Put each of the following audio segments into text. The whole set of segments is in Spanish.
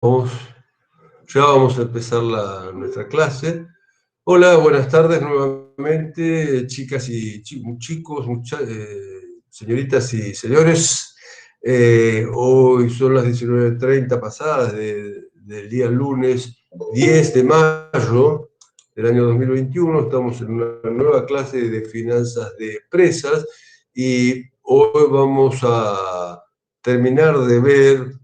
Vamos, ya vamos a empezar nuestra clase. Hola, buenas tardes nuevamente, chicas y chicos, señoritas y señores. Hoy son las 19:30 pasadas del día lunes 10 de mayo del año 2021. Estamos en una nueva clase de finanzas de empresas y hoy vamos a terminar de ver,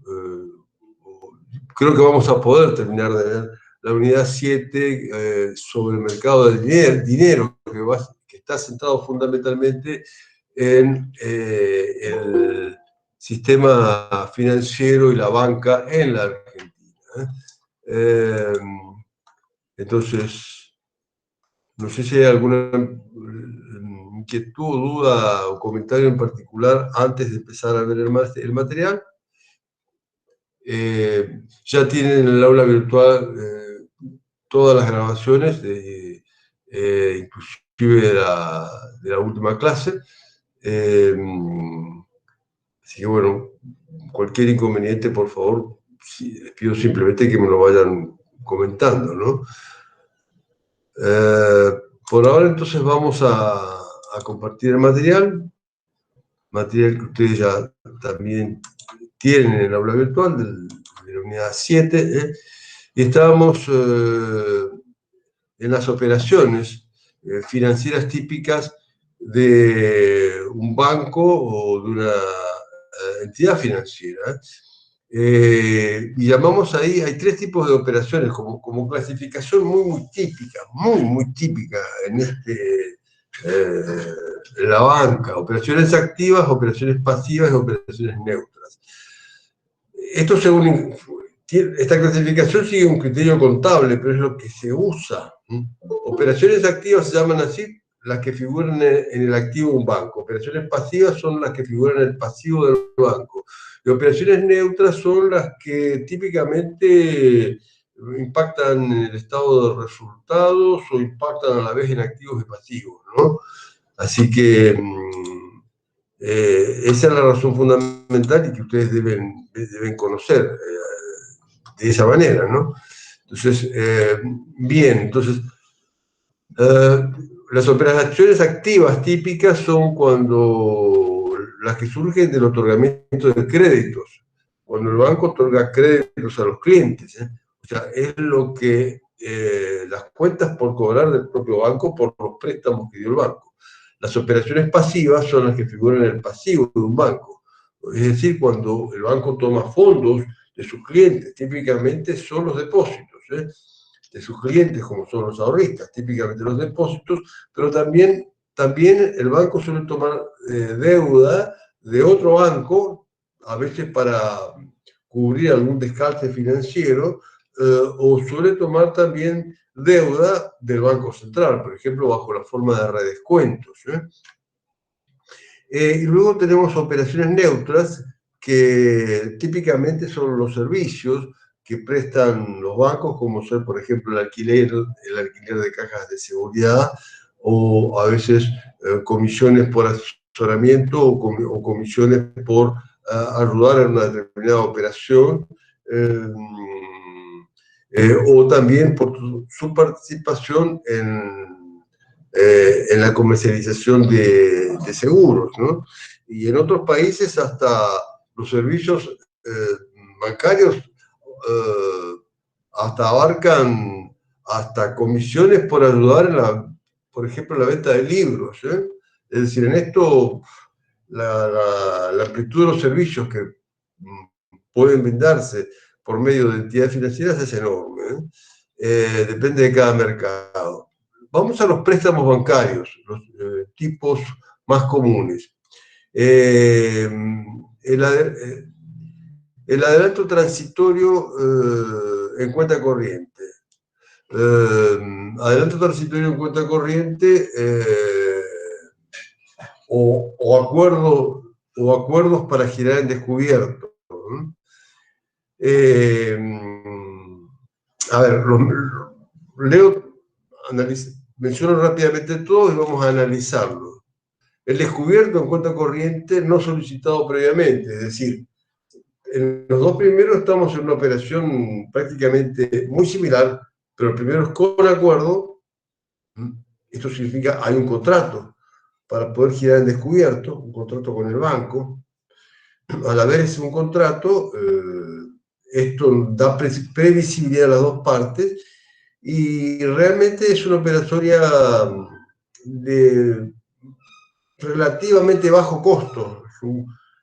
creo que vamos a poder terminar de ver la unidad 7 sobre el mercado del dinero que está centrado fundamentalmente en el sistema financiero y la banca en la Argentina. Entonces, no sé si hay alguna inquietud, duda o comentario en particular antes de empezar a ver el material. Ya tienen en el aula virtual todas las grabaciones, inclusive de la última clase. Así que bueno, cualquier inconveniente, por favor, les pido simplemente que me lo vayan comentando, ¿no? Por ahora entonces vamos a compartir el material que ustedes ya también tienen en el aula virtual de la unidad 7, y estábamos en las operaciones financieras típicas de un banco o de una entidad financiera. Y llamamos ahí, hay tres tipos de operaciones como clasificación muy típica en la banca: operaciones activas, operaciones pasivas y operaciones neutras. Esto esta clasificación sigue un criterio contable, pero es lo que se usa. Operaciones activas se llaman así las que figuran en el activo de un banco. Operaciones pasivas son las que figuran en el pasivo del banco. Y operaciones neutras son las que típicamente impactan en el estado de resultados o impactan a la vez en activos y pasivos, ¿no? Así que esa es la razón fundamental y que ustedes deben conocer de esa manera, ¿no? Entonces, bien, entonces, las operaciones activas típicas son las que surgen del otorgamiento de créditos, cuando el banco otorga créditos a los clientes, ¿eh? O sea, es lo que las cuentas por cobrar del propio banco por los préstamos que dio el banco. Las operaciones pasivas son las que figuran en el pasivo de un banco, es decir, cuando el banco toma fondos de sus clientes, típicamente son los depósitos, de sus clientes, como son los ahorristas, típicamente los depósitos, pero también el banco suele tomar deuda de otro banco, a veces para cubrir algún descalce financiero, o suele tomar también deuda del Banco Central, por ejemplo, bajo la forma de redescuentos. Y luego tenemos operaciones neutras, que típicamente son los servicios que prestan los bancos, como ser, por ejemplo, el alquiler de cajas de seguridad, o a veces comisiones por asesoramiento o comisiones por ayudar en una determinada operación, o también por su participación en la comercialización de seguros, ¿no? Y en otros países hasta los servicios bancarios hasta abarcan hasta comisiones por ayudar por ejemplo, en la venta de libros, ¿eh? Es decir, en esto la amplitud de los servicios que pueden brindarse por medio de entidades financieras es enorme, ¿eh? Depende de cada mercado. Vamos a los préstamos bancarios, los tipos más comunes. El adelanto transitorio en cuenta corriente. Adelanto transitorio en cuenta corriente o acuerdos para girar en descubierto. A ver, menciono rápidamente todo y vamos a analizarlo. El descubierto en cuenta corriente no solicitado previamente, es decir, en los dos primeros estamos en una operación prácticamente muy similar, pero el primero es con acuerdo. Esto significa hay un contrato para poder girar en descubierto, un contrato con el banco. Al haber un contrato, esto da previsibilidad a las dos partes y realmente es una operatoria de relativamente bajo costo.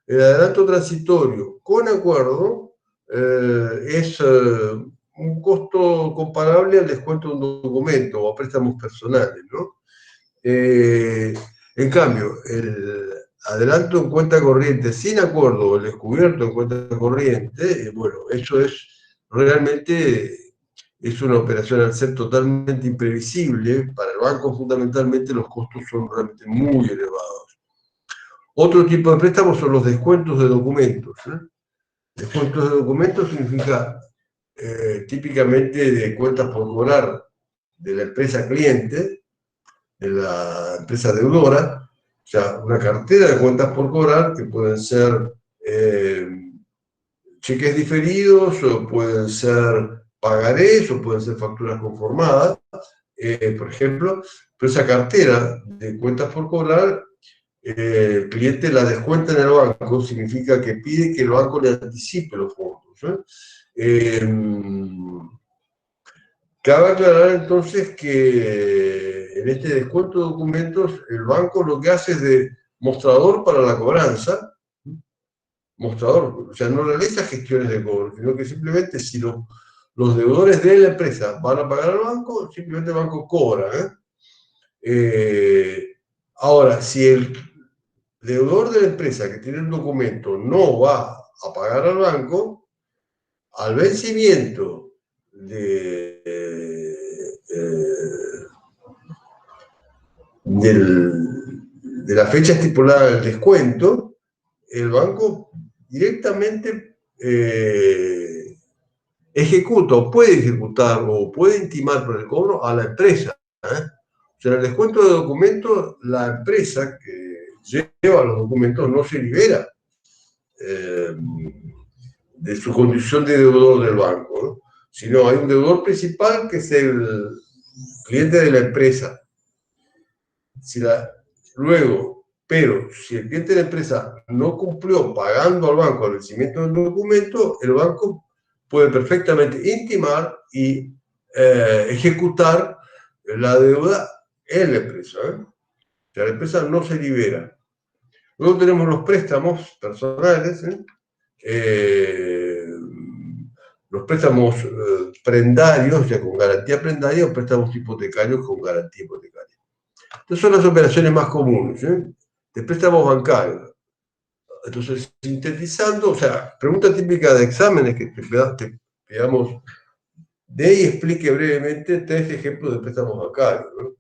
El adelanto transitorio con acuerdo es un costo comparable al descuento de un documento o a préstamos personales, ¿no? En cambio, el adelanto en cuenta corriente sin acuerdo o el descubierto en cuenta corriente, bueno, eso es realmente es una operación al ser totalmente imprevisible. Para el banco fundamentalmente los costos son realmente muy elevados. Otro tipo de préstamos son los descuentos de documentos. Descuentos de documentos significa típicamente de cuentas por cobrar de la empresa cliente, de la empresa deudora, o sea, una cartera de cuentas por cobrar que pueden ser cheques diferidos o pueden ser pagarés o pueden ser facturas conformadas, por ejemplo, pero esa cartera de cuentas por cobrar, el cliente la descuenta en el banco, significa que pide que el banco le anticipe los fondos. Cabe aclarar entonces que en este descuento de documentos el banco lo que hace es de mostrador para la cobranza, mostrador, o sea, no realiza gestiones de cobro, sino que simplemente si los deudores de la empresa van a pagar al banco, simplemente el banco cobra. Ahora, si el deudor de la empresa que tiene el documento no va a pagar al banco, al vencimiento de la fecha estipulada del descuento, el banco directamente ejecuta o puede ejecutar o puede intimar por el cobro a la empresa. O sea, en el descuento de documentos, la empresa que lleva los documentos no se libera de su condición de deudor del banco, ¿no? Sino hay un deudor principal que es el cliente de la empresa. Luego, pero si el cliente de la empresa no cumplió pagando al banco al vencimiento del documento, el banco puede perfectamente intimar y ejecutar la deuda en la empresa. O sea, la empresa no se libera. Luego tenemos los préstamos personales, los préstamos prendarios, ya con garantía prendaria, o préstamos hipotecarios con garantía hipotecaria. Estas son las operaciones más comunes, de préstamos bancarios. Entonces, sintetizando, o sea, pregunta típica de exámenes que te digamos, de ahí explique brevemente 3 ejemplos de préstamos bancarios, ¿no?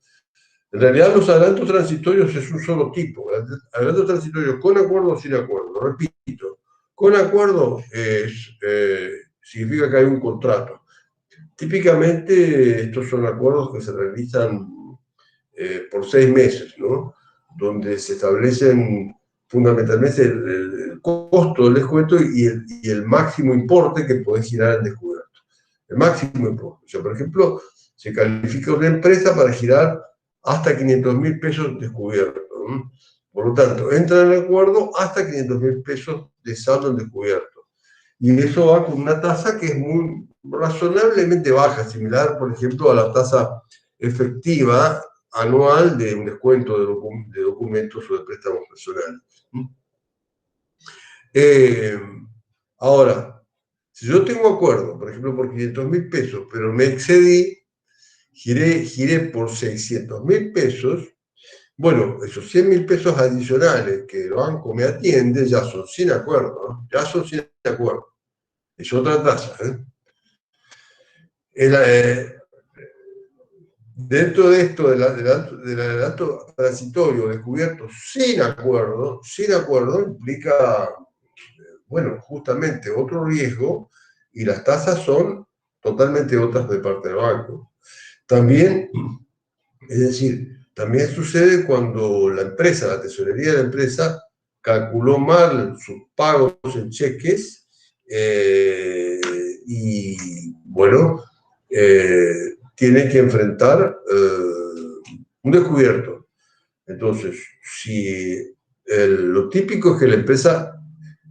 En realidad, los adelantos transitorios es un solo tipo. Adelantos transitorios con acuerdo o sin acuerdo. Repito, con acuerdo significa que hay un contrato. Típicamente, estos son acuerdos que se realizan por 6 meses, ¿no? Donde se establecen fundamentalmente el costo del descuento y el máximo importe que podés girar en descubierto. El máximo importe. O sea, por ejemplo, se califica una empresa para girar hasta 500.000 pesos descubierto, ¿no? Por lo tanto, entra en el acuerdo hasta 500.000 pesos de saldo en descubierto. Y eso va con una tasa que es muy razonablemente baja, similar, por ejemplo, a la tasa efectiva anual de un descuento de documentos o de préstamos personales. Ahora, si yo tengo acuerdo, por ejemplo, por 500.000 pesos, pero me excedí, giré por 600.000 pesos, bueno, esos 100.000 pesos adicionales que el banco me atiende ya son sin acuerdo, ¿no? Ya son sin acuerdo. Es otra tasa. Dentro de esto del adelanto transitorio descubierto sin acuerdo implica, bueno, justamente otro riesgo y las tasas son totalmente otras de parte del banco. También, es decir, también sucede cuando la empresa, la tesorería de la empresa, calculó mal sus pagos en cheques y bueno, tiene que enfrentar un descubierto. Entonces, si lo típico es que la empresa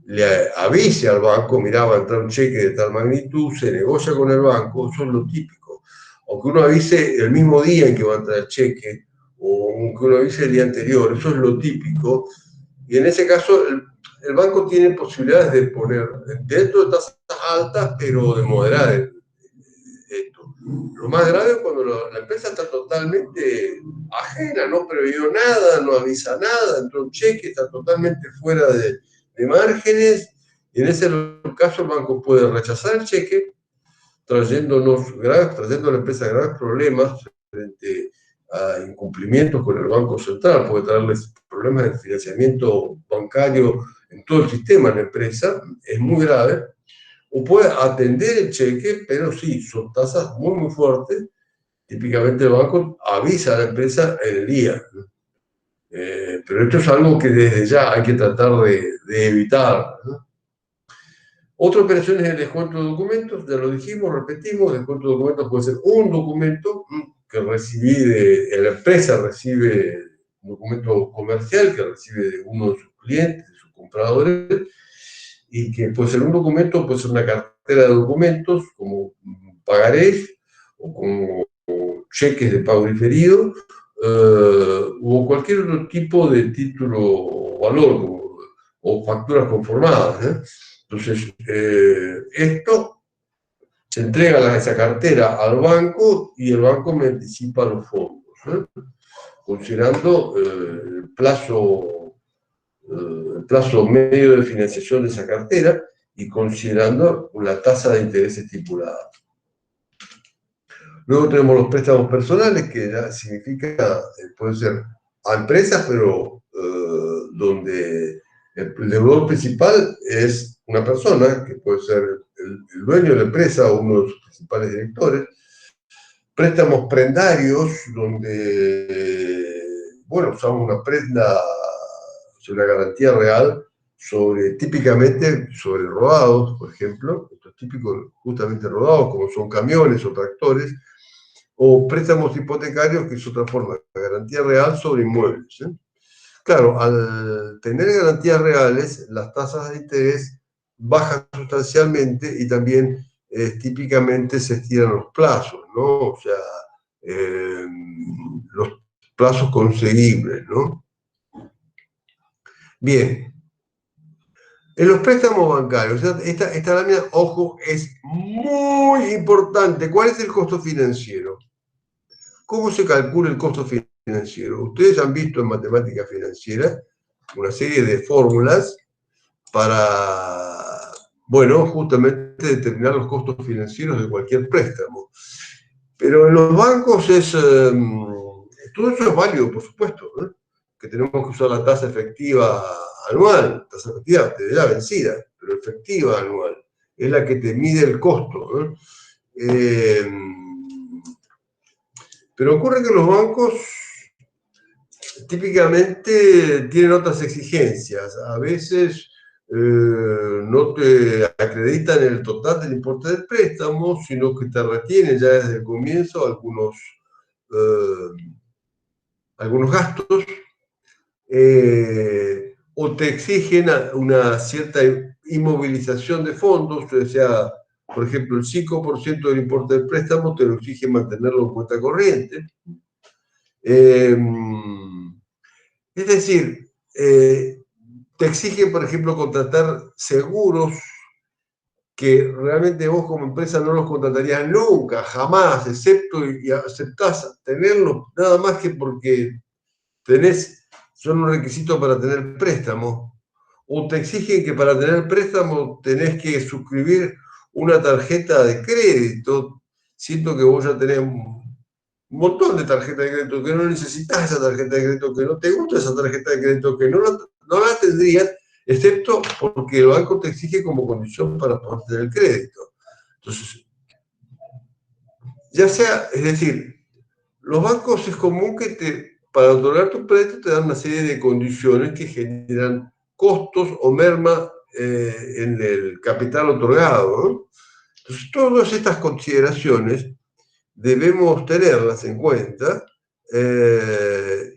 le avise al banco, mira, va a entrar un cheque de tal magnitud, se negocia con el banco, eso es lo típico. Aunque uno avise el mismo día en que va a entrar el cheque, o aunque uno avise el día anterior, eso es lo típico. Y en ese caso, el banco tiene posibilidades de poner dentro de tasas altas, pero de moderar esto. Lo más grave es cuando la empresa está totalmente ajena, no previó nada, no avisa nada, entró un cheque, está totalmente fuera de márgenes, y en ese caso el banco puede rechazar el cheque, trayendo a la empresa graves problemas frente a incumplimientos con el Banco Central, puede traerles problemas de financiamiento bancario en todo el sistema de la empresa, es muy grave, o puede atender el cheque, pero sí, son tasas muy, muy fuertes. Típicamente el banco avisa a la empresa en el día. Pero esto es algo que desde ya hay que tratar de evitar, ¿no? Otra operación es el descuento de documentos, ya lo dijimos, repetimos, el descuento de documentos puede ser un documento que la empresa recibe un documento comercial que recibe de uno de sus clientes, de sus compradores, y que puede ser un documento, puede ser una cartera de documentos, como pagarés o como cheques de pago diferido, o cualquier otro tipo de título o valor, o facturas conformadas, ¿eh? Entonces, esto se entrega esa cartera al banco y el banco me anticipa los fondos, ¿eh? Considerando el plazo medio de financiación de esa cartera y considerando la tasa de interés estipulada. Luego tenemos los préstamos personales, que ya significa, puede ser a empresas, pero donde el deudor principal es una persona, que puede ser el dueño de la empresa o uno de sus principales directores. Préstamos prendarios, donde, bueno, usamos una prenda, una garantía real, típicamente sobre rodados, por ejemplo, estos típicos justamente rodados, como son camiones o tractores, o préstamos hipotecarios, que es otra forma de garantía real sobre inmuebles, ¿eh? Claro, al tener garantías reales, las tasas de interés bajan sustancialmente y también típicamente se estiran los plazos, ¿no? O sea, los plazos conseguibles, ¿no? Bien, en los préstamos bancarios, esta lámina, ojo, es muy importante. ¿Cuál es el costo financiero? ¿Cómo se calcula el costo financiero? Ustedes han visto en matemática financiera una serie de fórmulas para, bueno, justamente determinar los costos financieros de cualquier préstamo. Pero en los bancos todo eso es válido, por supuesto, ¿eh? Que tenemos que usar la tasa efectiva anual, tasa efectiva de la vencida, pero efectiva anual, es la que te mide el costo, ¿eh? Pero ocurre que los bancos típicamente tienen otras exigencias. A veces no te acreditan el total del importe del préstamo, sino que te retienen ya desde el comienzo algunos gastos, o te exigen una cierta inmovilización de fondos, o sea, por ejemplo, el 5% del importe del préstamo te lo exige mantenerlo en cuenta corriente. Es decir, te exigen, por ejemplo, contratar seguros que realmente vos como empresa no los contratarías nunca, jamás, excepto y aceptás tenerlos nada más que porque son un requisito para tener préstamo. O te exigen que para tener préstamo tenés que suscribir una tarjeta de crédito, siendo que vos ya tenés un montón de tarjetas de crédito, que no necesitas esa tarjeta de crédito, que no te gusta esa tarjeta de crédito, que no la tendrías, excepto porque el banco te exige como condición para poder tener el crédito. Entonces, ya sea, es decir, los bancos es común que para otorgar tu préstamo te dan una serie de condiciones que generan costos o merma en el capital otorgado, ¿no? Entonces, todas estas consideraciones debemos tenerlas en cuenta,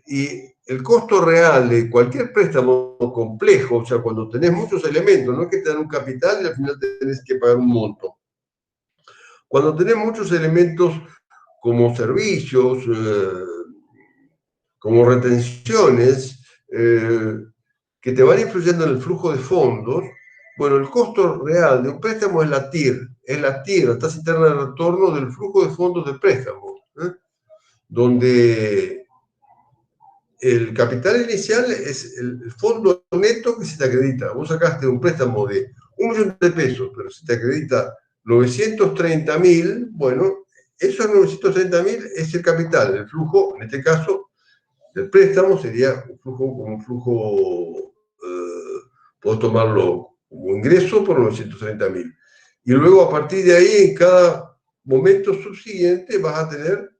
y el costo real de cualquier préstamo complejo, o sea, cuando tenés muchos elementos, no es que te dan un capital y al final tenés que pagar un monto. Cuando tenés muchos elementos como servicios, como retenciones, que te van influyendo en el flujo de fondos, bueno, el costo real de un préstamo es la TIR, la tasa interna de retorno del flujo de fondos del préstamo, donde el capital inicial es el fondo neto que se te acredita. Vos sacaste un préstamo de 1.000.000 pesos, pero se te acredita 930.000, bueno, esos 930.000 es el capital, el flujo, en este caso, del préstamo sería un flujo, puedo tomarlo como ingreso por 930.000. Y luego a partir de ahí, en cada momento subsiguiente, vas a tener,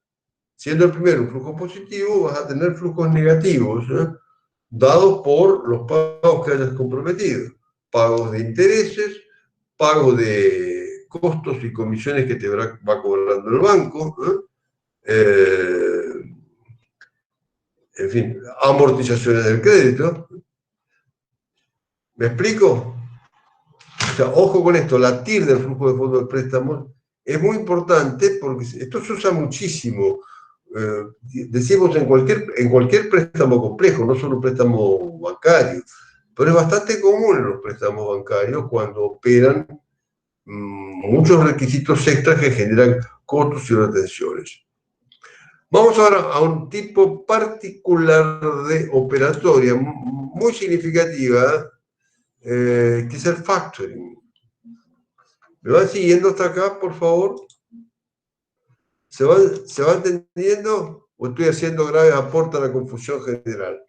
siendo el primero un flujo positivo, vas a tener flujos negativos, dados por los pagos que hayas comprometido. Pagos de intereses, pagos de costos y comisiones que te va cobrando el banco, en fin, amortizaciones del crédito. ¿Me explico? O sea, ojo con esto, la TIR del flujo de fondos de préstamos es muy importante porque esto se usa muchísimo. Decimos en cualquier préstamo complejo, no solo un préstamo bancario, pero es bastante común en los préstamos bancarios cuando operan muchos requisitos extras que generan costos y retenciones. Vamos ahora a un tipo particular de operatoria muy significativa, que es el factoring. ¿Me van siguiendo hasta acá, por favor? ¿Se va entendiendo o estoy haciendo graves aportes a la confusión general?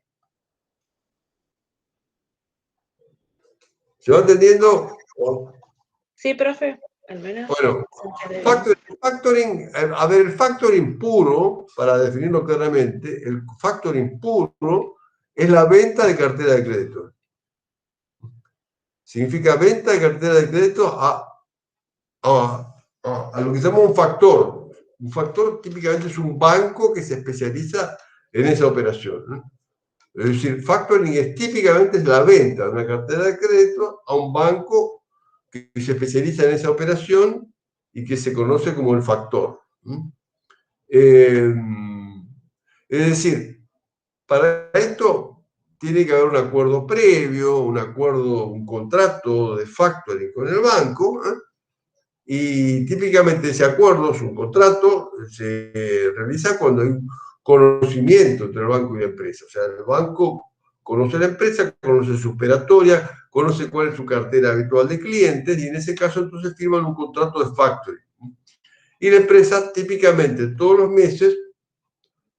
¿Se va entendiendo? Sí, profe, al menos. Bueno, factoring, a ver, el factoring puro, para definirlo claramente, el factoring puro es la venta de cartera de crédito. Significa venta de cartera de crédito a lo que se llama un factor. Un factor típicamente es un banco que se especializa en esa operación, ¿no? Es decir, factoring es típicamente la venta de una cartera de crédito a un banco que se especializa en esa operación y que se conoce como el factor. Es decir, para esto tiene que haber un acuerdo previo, un contrato de factoring con el banco, y típicamente ese acuerdo, un contrato, se realiza cuando hay un conocimiento entre el banco y la empresa. O sea, el banco conoce a la empresa, conoce su operatoria, conoce cuál es su cartera habitual de clientes, y en ese caso entonces firman un contrato de factoring. Y la empresa típicamente todos los meses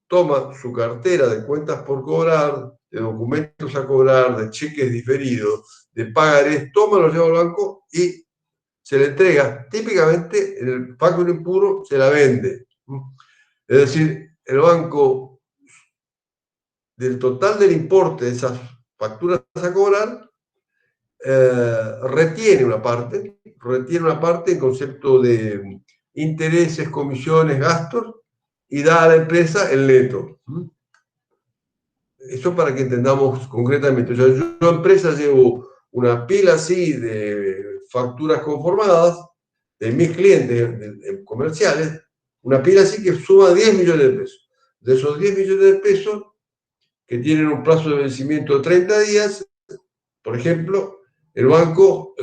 toma su cartera de cuentas por cobrar, de documentos a cobrar, de cheques diferidos, de pagarés, toma, los lleva al banco y se le entrega. Típicamente en el factoring puro se la vende. Es decir, el banco, del total del importe de esas facturas a cobrar, retiene una parte en concepto de intereses, comisiones, gastos, y da a la empresa el neto. Eso para que entendamos concretamente. O sea, yo empresa llevo una pila así de facturas conformadas de mis clientes comerciales, una pila así que suma 10 millones de pesos. De esos 10 millones de pesos, que tienen un plazo de vencimiento de 30 días, por ejemplo, el banco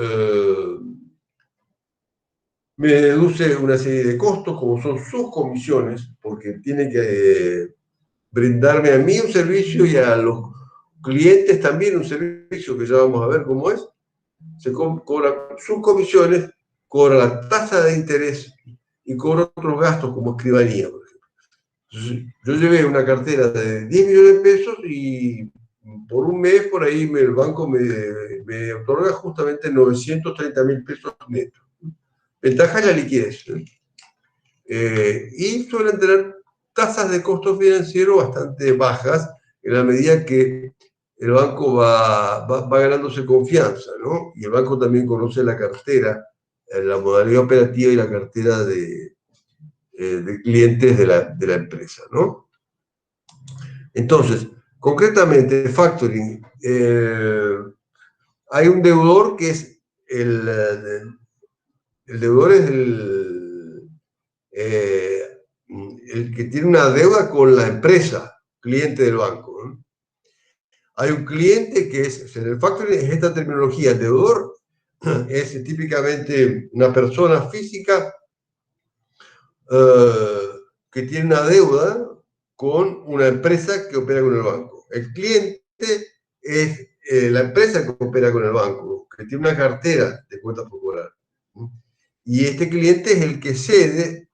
me deduce una serie de costos, como son sus comisiones, porque tiene que brindarme a mí un servicio y a los clientes también un servicio, que ya vamos a ver cómo es. Se cobra sus comisiones, cobra la tasa de interés y cobra otros gastos como escribanía, por ejemplo. Entonces, yo llevé una cartera de 10 millones de pesos y por un mes por ahí el banco me otorga justamente 930.000 pesos netos. Ventaja es la liquidez. Y suelen tener tasas de costo financiero bastante bajas en la medida que el banco va ganándose confianza, ¿no? Y el banco también conoce la cartera, la modalidad operativa y la cartera de clientes de la empresa, ¿no? Entonces, concretamente, factoring, hay un deudor que es el deudor es el que tiene una deuda con la empresa, cliente del banco, ¿no? Hay un cliente que en el factoring es esta terminología, el deudor es típicamente una persona física que tiene una deuda con una empresa que opera con el banco. El cliente es la empresa que opera con el banco, que tiene una cartera de cuentas por cobrar. Y este cliente es el que cede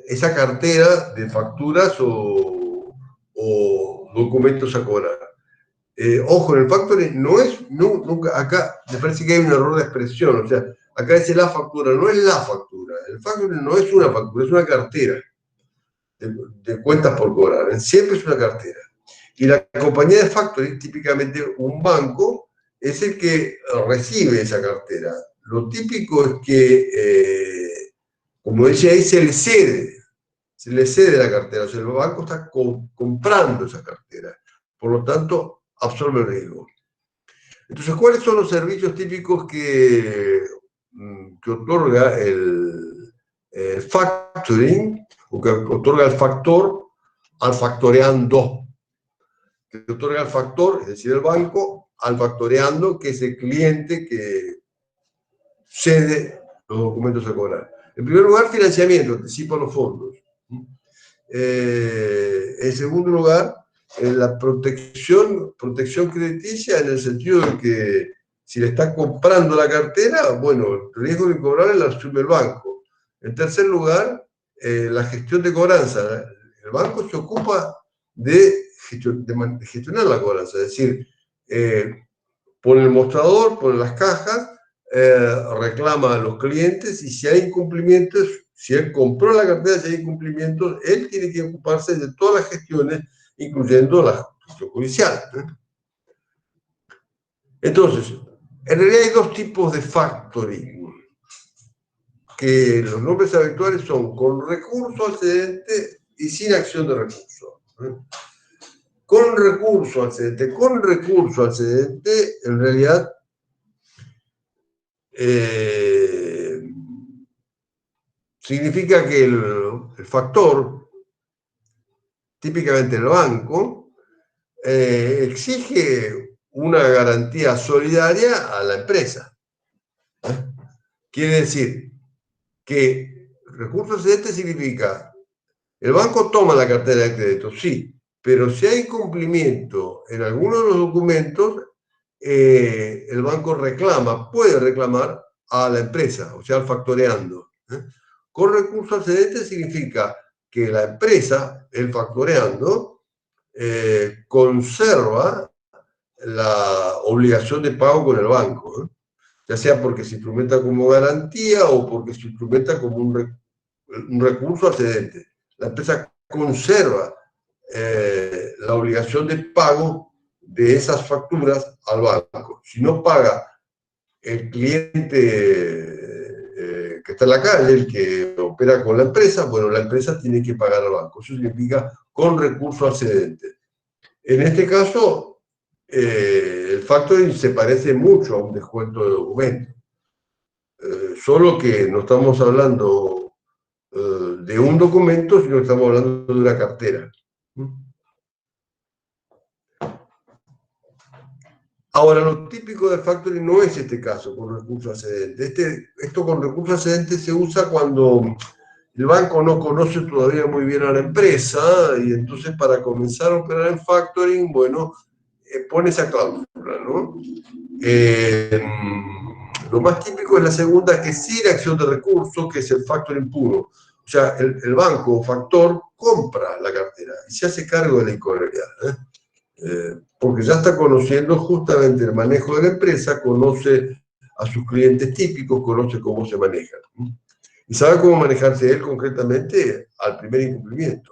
esa cartera de facturas o documentos a cobrar. Ojo, en el factoring no es, nunca, acá me parece que hay un error de expresión, o sea, acá dice la factura, no es la factura. El factoring no es una factura, es una cartera de cuentas por cobrar. Siempre es una cartera. Y la compañía de factoring, típicamente un banco, es el que recibe esa cartera. Lo típico es que, como decía ahí, se le cede la cartera. O sea, el banco está comprando esa cartera. Por lo tanto, absorbe el riesgo. Entonces, ¿cuáles son los servicios típicos que otorga el factoring, o que otorga el factor al factoreando? Que otorga el factor, es decir, el banco, al factoreando, que es el cliente que cede los documentos a cobrar. En primer lugar, financiamiento, anticipa los fondos. En segundo lugar, la protección crediticia, en el sentido de que si le estás comprando la cartera, bueno, el riesgo de cobrarla la asume el banco. En tercer lugar, la gestión de cobranza. El banco se ocupa de gestionar la cobranza, es decir, pone el mostrador, pone las cajas, reclama a los clientes, y si hay incumplimientos, si él compró la cartera, si hay incumplimientos, él tiene que ocuparse de todas las gestiones, incluyendo la gestión judicial. Entonces, en realidad hay dos tipos de factoring, que los nombres habituales son con recurso al cedente y sin acción de recurso. Con recurso al cedente, en realidad significa que el factor, típicamente el banco, exige una garantía solidaria a la empresa. Quiere decir que recurso excedente significa, el banco toma la cartera de crédito, sí, pero si hay incumplimiento en alguno de los documentos, el banco puede reclamar a la empresa, o sea, al factoreando. Con recurso excedente significa que la empresa, el factoreando, conserva la obligación de pago con el banco, ya sea porque se instrumenta como garantía o porque se instrumenta como un recurso excedente. La empresa conserva la obligación de pago de esas facturas al banco. Si no paga el cliente que está en la calle, el que opera con la empresa, bueno, la empresa tiene que pagar al banco. Eso significa con recurso excedente. En este caso, el factoring se parece mucho a un descuento de documentos. Solo que no estamos hablando de un documento, sino que estamos hablando de una cartera. Ahora, lo típico del factoring no es este caso con recurso excedente. Esto con recurso excedente se usa cuando el banco no conoce todavía muy bien a la empresa, y entonces para comenzar a operar en factoring, bueno, pone esa cláusula, ¿no? Lo más típico es la segunda, que sin acción de recursos, que es el factoring puro. O sea, el banco o factor compra la cartera y se hace cargo de la incorrección, porque ya está conociendo justamente el manejo de la empresa, conoce a sus clientes típicos, conoce cómo se manejan. Y sabe cómo manejarse él concretamente al primer incumplimiento.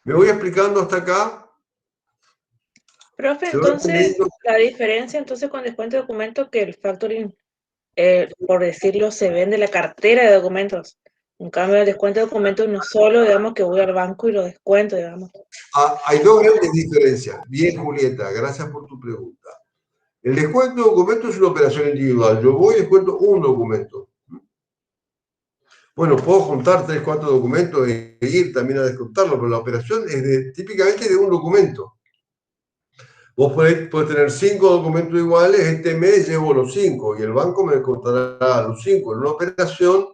¿Me voy explicando hasta acá? Profe, Se va entonces, entendiendo. la diferencia entonces con descuento de documentos que el factoring, por decirlo, se vende la cartera de documentos. En cambio, el descuento de documentos no solo, digamos, que voy al banco y lo descuento, digamos. Hay dos grandes diferencias. Bien, Julieta, gracias por tu pregunta. El descuento de documentos es una operación individual. Yo voy y descuento un documento. Bueno, puedo juntar 3, 4 documentos e ir también a descontarlo, pero la operación es típicamente de un documento. Vos podés tener 5 documentos iguales, este mes llevo los 5 y el banco me descontará los 5 en una operación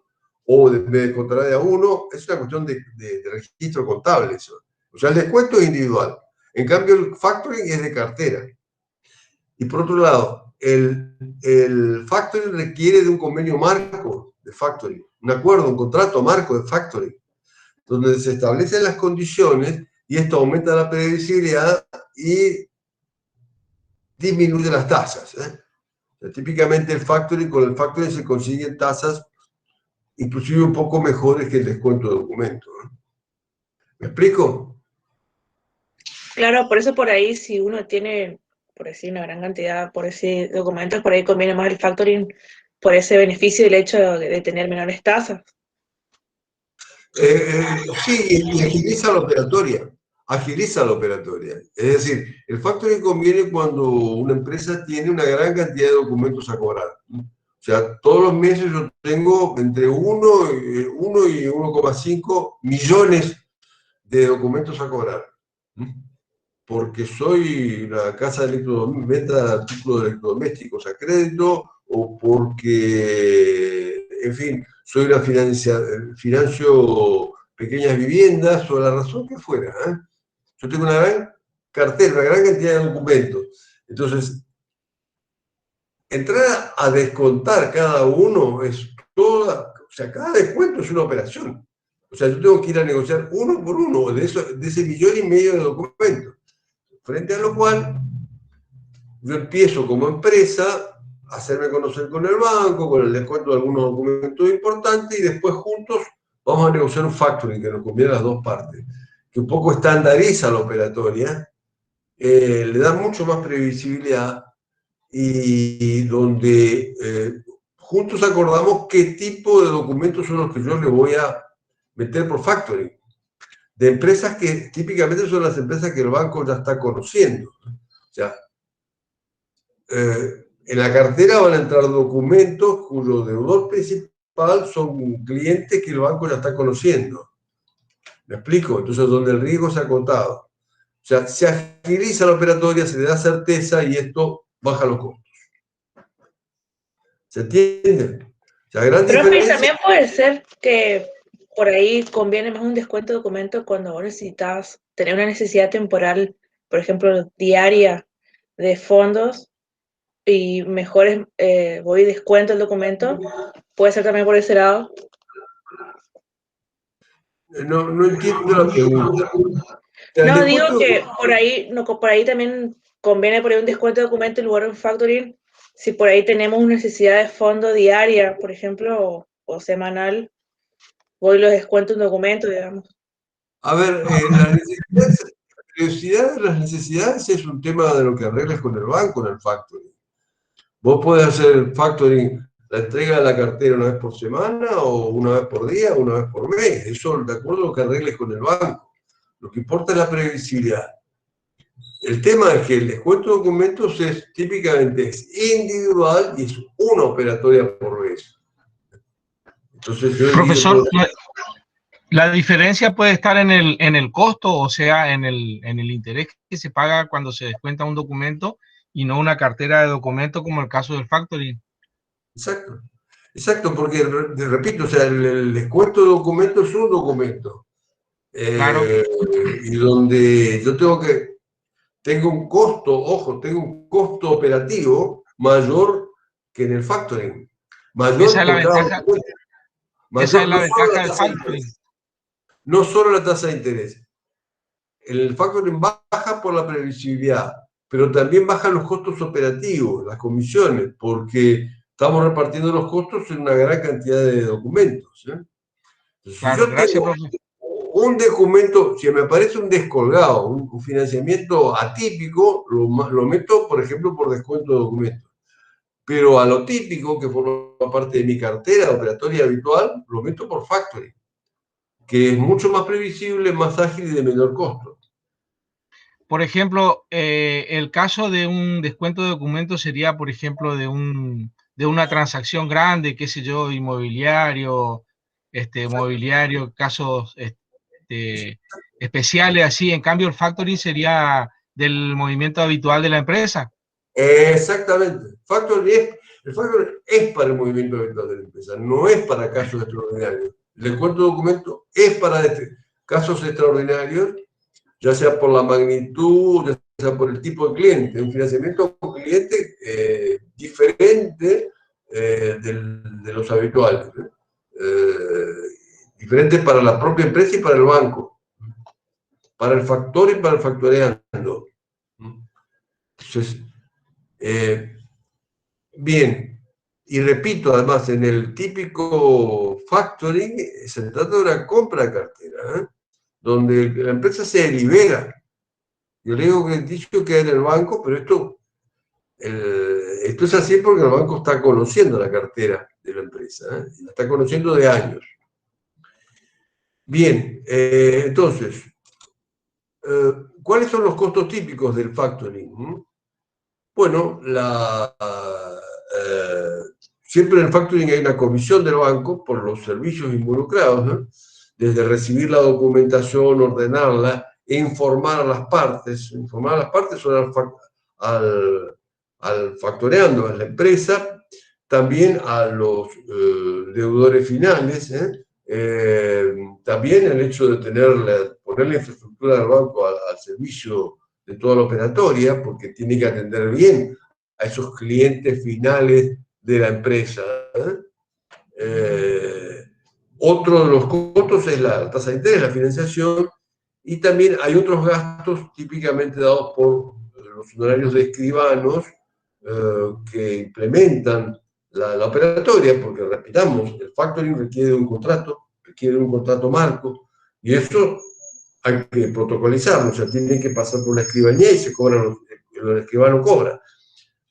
o me descontará de a uno. Es una cuestión de registro contable eso. O sea, el descuento es individual. En cambio, el factoring es de cartera. Y por otro lado, el factoring requiere de un convenio marco de factoring, un acuerdo, un contrato marco de factoring, donde se establecen las condiciones y esto aumenta la previsibilidad y disminuye las tasas. O sea, típicamente con el factoring se consiguen tasas inclusive un poco mejores que el descuento de documentos. ¿Me explico? Claro, por eso por ahí, si uno tiene, por decir, una gran cantidad, por ese documentos, por ahí conviene más el factoring por ese beneficio del hecho de tener menores tasas. Sí, y agiliza la operatoria. Agiliza la operatoria. Es decir, el factoring conviene cuando una empresa tiene una gran cantidad de documentos a cobrar. O sea, todos los meses yo tengo entre 1 y 1,5 millones de documentos a cobrar. Porque soy una casa de venta de artículos de electrodomésticos a crédito o porque, en fin, soy una financio pequeñas viviendas o la razón que fuera. Yo tengo una gran cartera, una gran cantidad de documentos. Entonces, entrar a descontar cada uno es toda, o sea, cada descuento es una operación. O sea, yo tengo que ir a negociar uno por uno de ese 1,5 millones de documentos. Frente a lo cual, yo empiezo como empresa a hacerme conocer con el banco, con el descuento de algunos documentos importantes y después juntos vamos a negociar un factoring que nos conviene a las dos partes, que un poco estandariza la operatoria, le da mucho más previsibilidad y donde juntos acordamos qué tipo de documentos son los que yo le voy a meter por factoring. De empresas que típicamente son las empresas que el banco ya está conociendo. O sea, en la cartera van a entrar documentos cuyo deudor principal son clientes que el banco ya está conociendo. ¿Me explico? Entonces, donde el riesgo se ha acotado. O sea, se agiliza la operatoria, se le da certeza y esto baja los costos. ¿Se entiende? O sea, gran Profe, y diferencia. también puede ser que por ahí conviene más un descuento de documento cuando vos necesitas tener una necesidad temporal, por ejemplo, diaria de fondos y mejor voy y descuento el documento. Puede ser también por ese lado. No, no entiendo la pregunta. El No, digo descuento, que por ahí, no, por ahí también conviene poner un descuento de documento en lugar de un factoring. Si por ahí tenemos una necesidad de fondo diaria, por ejemplo, o semanal, voy y los descuento en documento, digamos. a ver, la periodicidad de las necesidades es un tema de lo que arregles con el banco en el factoring. Vos podés hacer el factoring, la entrega de la cartera una vez por semana, o una vez por día, o una vez por mes. Eso de acuerdo a lo que arregles con el banco. Lo que importa es la previsibilidad. El tema es que el descuento de documentos típicamente es individual y es una operatoria por vez. Entonces yo Profesor, divido. la diferencia puede estar en el costo, o sea, en el interés que se paga cuando se descuenta un documento y no una cartera de documentos como el caso del factoring. Exacto. Exacto, porque, repito, o sea, el descuento de documentos es un documento. Claro. Y donde yo tengo un costo, ojo, tengo un costo operativo mayor que en el factoring. Esa Mayor es la por cada ventaja, documento. esa Mayor es no la solo ventaja la del tasa de factoring. interés. No solo la tasa de interés. El factoring baja por la previsibilidad, pero también bajan los costos operativos, las comisiones, porque estamos repartiendo los costos en una gran cantidad de documentos. Entonces, si Claro, yo gracias, tengo profesor. un documento, si me parece un descolgado, un financiamiento atípico, lo meto, por ejemplo, por descuento de documentos. Pero a lo típico, que forma parte de mi cartera operatoria habitual, lo meto por factoring, que es mucho más previsible, más ágil y de menor costo. Por ejemplo, el caso de un descuento de documentos sería, por ejemplo, de una transacción grande, qué sé yo, inmobiliario, casos especiales así. En cambio, el factoring sería del movimiento habitual de la empresa. Exactamente. El factoring es para el movimiento habitual de la empresa, no es para casos extraordinarios. El descuento de documento es para casos extraordinarios, ya sea por la magnitud, ya sea por el tipo de cliente. Un financiamiento a un cliente diferente de los habituales. Diferente para la propia empresa y para el banco. Para el factor y para el factoreando. Entonces, bien, y repito, además, en el típico factoring se trata de una compra de cartera, donde la empresa se libera. Yo le digo que el dicho queda en el banco, pero esto es así porque el banco está conociendo la cartera de la empresa, la está conociendo de años. Bien, entonces, ¿cuáles son los costos típicos del factoring? Bueno, siempre en el factoring hay una comisión del banco por los servicios involucrados, ¿no? Desde recibir la documentación, ordenarla, e informar a las partes. Informar a las partes son al factoreando, a la empresa, también a los deudores finales, también el hecho de poner la infraestructura del banco al servicio de toda la operatoria, porque tiene que atender bien a esos clientes finales de la empresa. Otro de los costos es la tasa de interés, la financiación, y también hay otros gastos típicamente dados por los honorarios de escribanos que implementan la operatoria, porque repitamos, el factoring requiere un contrato marco, y eso hay que protocolizarlo, o sea, tiene que pasar por la escribanía y se cobra, el escribano cobra.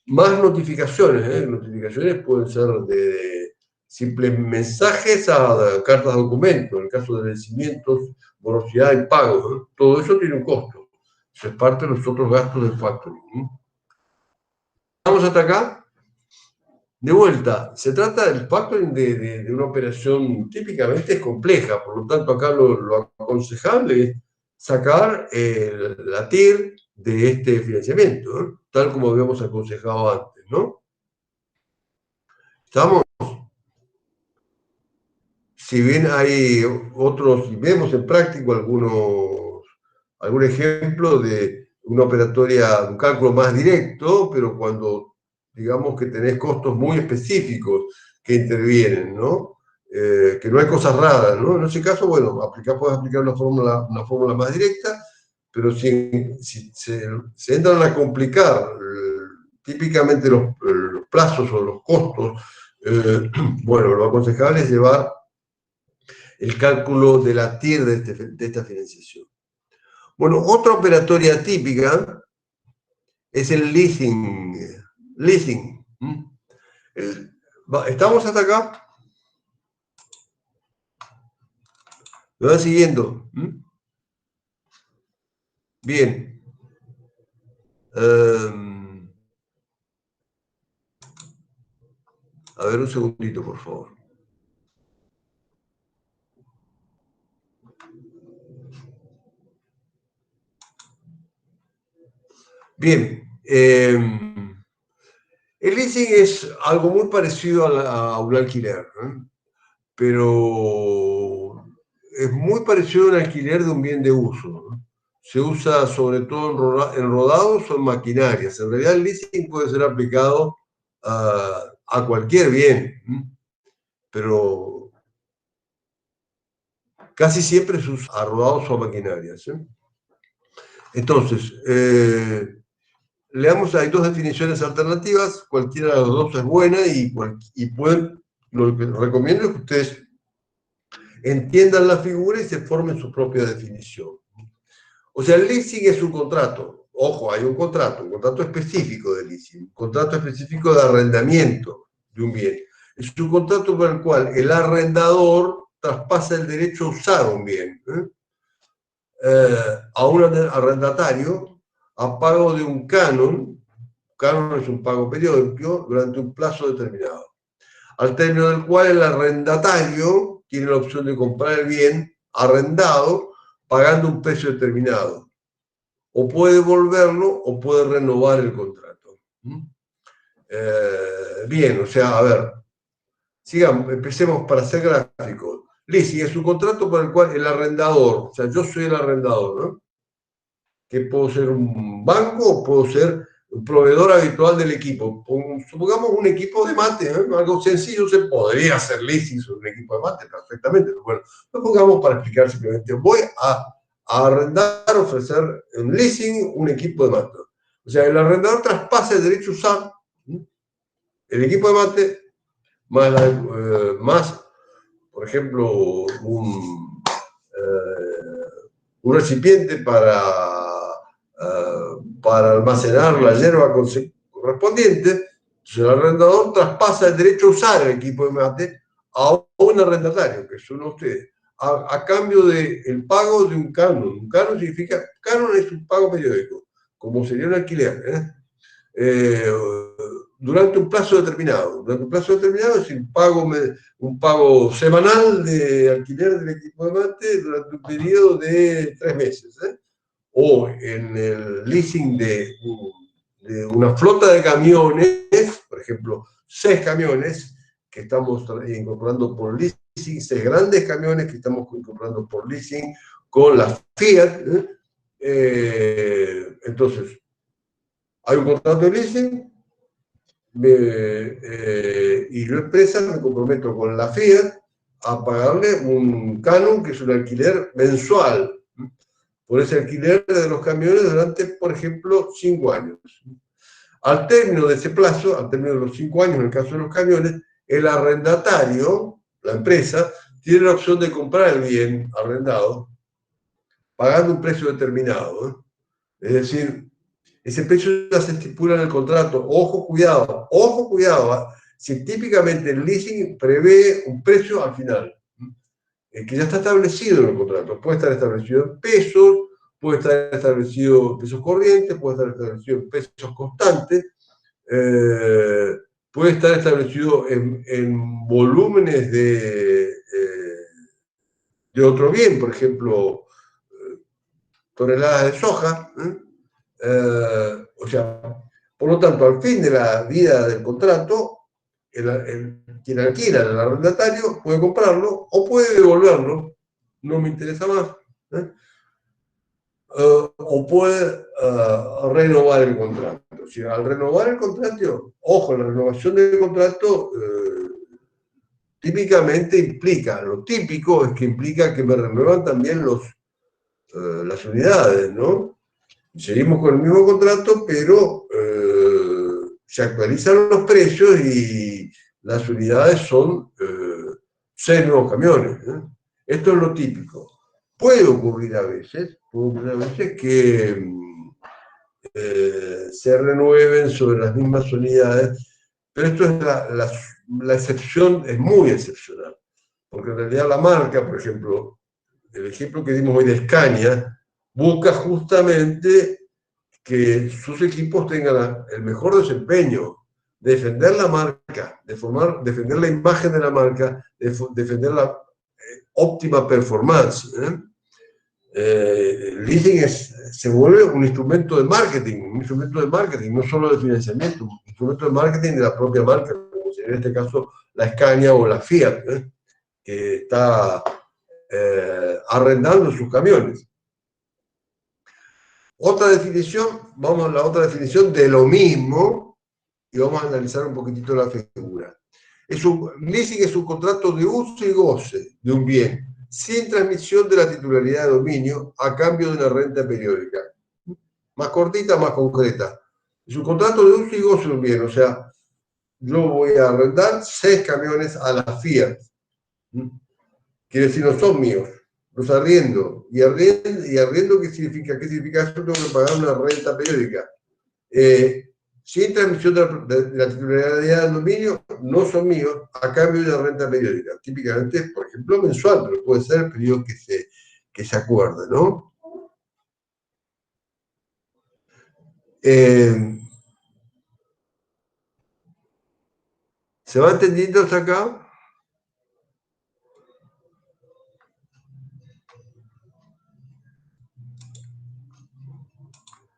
Más notificaciones, notificaciones pueden ser de simples mensajes a cartas de documento, en el caso de vencimientos, morosidad y pagos, todo eso tiene un costo. Eso es parte de los otros gastos del factoring. ¿Vamos hasta acá? De vuelta, se trata del factoring de una operación típicamente compleja, por lo tanto acá lo aconsejable es sacar la TIR de este financiamiento, ¿no? Tal como habíamos aconsejado antes, ¿no? ¿Estamos? Si bien hay otros, y vemos en práctico algún ejemplo de una operatoria, un cálculo más directo, pero cuando digamos que tenés costos muy específicos que intervienen, ¿no? Que no hay cosas raras, ¿no? En ese caso, bueno, puedes aplicar una fórmula más directa, pero si se entran a complicar típicamente los plazos o los costos, bueno, lo aconsejable es llevar el cálculo de la TIR de esta financiación. Bueno, otra operatoria típica es el leasing. ¿Estamos hasta acá? ¿Me van siguiendo? Bien. A ver, un segundito, por favor. Bien. El leasing es algo muy parecido a un alquiler, ¿no? Pero es muy parecido a un alquiler de un bien de uso, ¿no? Se usa sobre todo en rodados o en maquinarias. En realidad el leasing puede ser aplicado a cualquier bien, pero casi siempre se usa a rodados o a maquinarias. Entonces, hay dos definiciones alternativas, cualquiera de las dos es buena y lo que recomiendo es que ustedes entiendan la figura y se formen su propia definición. O sea, el leasing es un contrato. Ojo, hay un contrato específico de leasing, un contrato específico de arrendamiento de un bien. Es un contrato por el cual el arrendador traspasa el derecho a usar un bien a un arrendatario a pago de un canon. Canon es un pago periódico durante un plazo determinado, al término del cual el arrendatario tiene la opción de comprar el bien arrendado pagando un precio determinado. O puede devolverlo o puede renovar el contrato. Bien, o sea, a ver, sigamos, empecemos para ser gráficos. Leasing es un contrato por el cual el arrendador, o sea, yo soy el arrendador, ¿no? Que puedo ser un banco o puedo ser un proveedor habitual del equipo. Supongamos un equipo de mate, algo sencillo, se podría hacer leasing sobre un equipo de mate perfectamente, pero bueno, lo pongamos para explicar simplemente. Voy a arrendar, ofrecer en leasing un equipo de mate. O sea, el arrendador traspasa el derecho a usar el equipo de mate más por ejemplo, un recipiente para almacenar la hierba correspondiente. Entonces el arrendador traspasa el derecho a usar el equipo de mate a un arrendatario, que son ustedes, a cambio del pago de un canon. Un canon significa, canon es un pago periódico, como sería un alquiler, durante un plazo determinado. Durante un plazo determinado es un pago semanal de alquiler del equipo de mate durante un periodo de 3 meses. O en el leasing de una flota de camiones, por ejemplo, 6 camiones que estamos incorporando por leasing, 6 grandes camiones que estamos incorporando por leasing con la Fiat. Entonces, hay un contrato de leasing y yo, empresa, me comprometo con la Fiat a pagarle un canon, que es un alquiler mensual, por ese alquiler de los camiones durante, por ejemplo, 5 años. Al término de ese plazo, al término de los 5 años, en el caso de los camiones, el arrendatario, la empresa, tiene la opción de comprar el bien arrendado pagando un precio determinado. Es decir, ese precio ya se estipula en el contrato. Ojo, cuidado. Si típicamente el leasing prevé un precio al final, que ya está establecido en el contrato. Puede estar establecido en pesos, puede estar establecido en pesos corrientes, puede estar establecido en pesos constantes, puede estar establecido en volúmenes de otro bien, por ejemplo, toneladas de soja. O sea, por lo tanto, al fin de la vida del contrato, quien alquila, el arrendatario, puede comprarlo o puede devolverlo, no me interesa más, o puede renovar el contrato. O sea, al renovar el contrato, ojo, la renovación del contrato típicamente implica, lo típico es que implica que me renuevan también las unidades, ¿no? Seguimos con el mismo contrato, pero se actualizan los precios y las unidades son 6 nuevos camiones. Esto es lo típico. Puede ocurrir a veces que se renueven sobre las mismas unidades, pero esto es la excepción, es muy excepcional. Porque en realidad la marca, por ejemplo, el ejemplo que dimos hoy de Scania, busca justamente que sus equipos tengan el mejor desempeño, defender la marca, defender la imagen de la marca, defender la óptima performance. El leasing se vuelve un instrumento de marketing, no solo de financiamiento, un instrumento de marketing de la propia marca, como sería en este caso la Scania o la Fiat, que está arrendando sus camiones. Otra definición, vamos a la otra definición de lo mismo y vamos a analizar un poquitito la figura. Leasing es un contrato de uso y goce de un bien sin transmisión de la titularidad de dominio a cambio de una renta periódica. Más cortita, más concreta. Es un contrato de uso y goce de un bien, o sea, yo voy a arrendar 6 camiones a la Fiat, quiere decir no son míos, los arriendo. ¿Y arriendo qué significa? ¿Qué significa? Yo tengo que pagar una renta periódica. Sin transmisión de la titularidad del dominio, no son míos, a cambio de una renta periódica. Típicamente, por ejemplo, mensual, pero puede ser el periodo que se acuerde, ¿no? ¿Se va entendiendo hasta acá?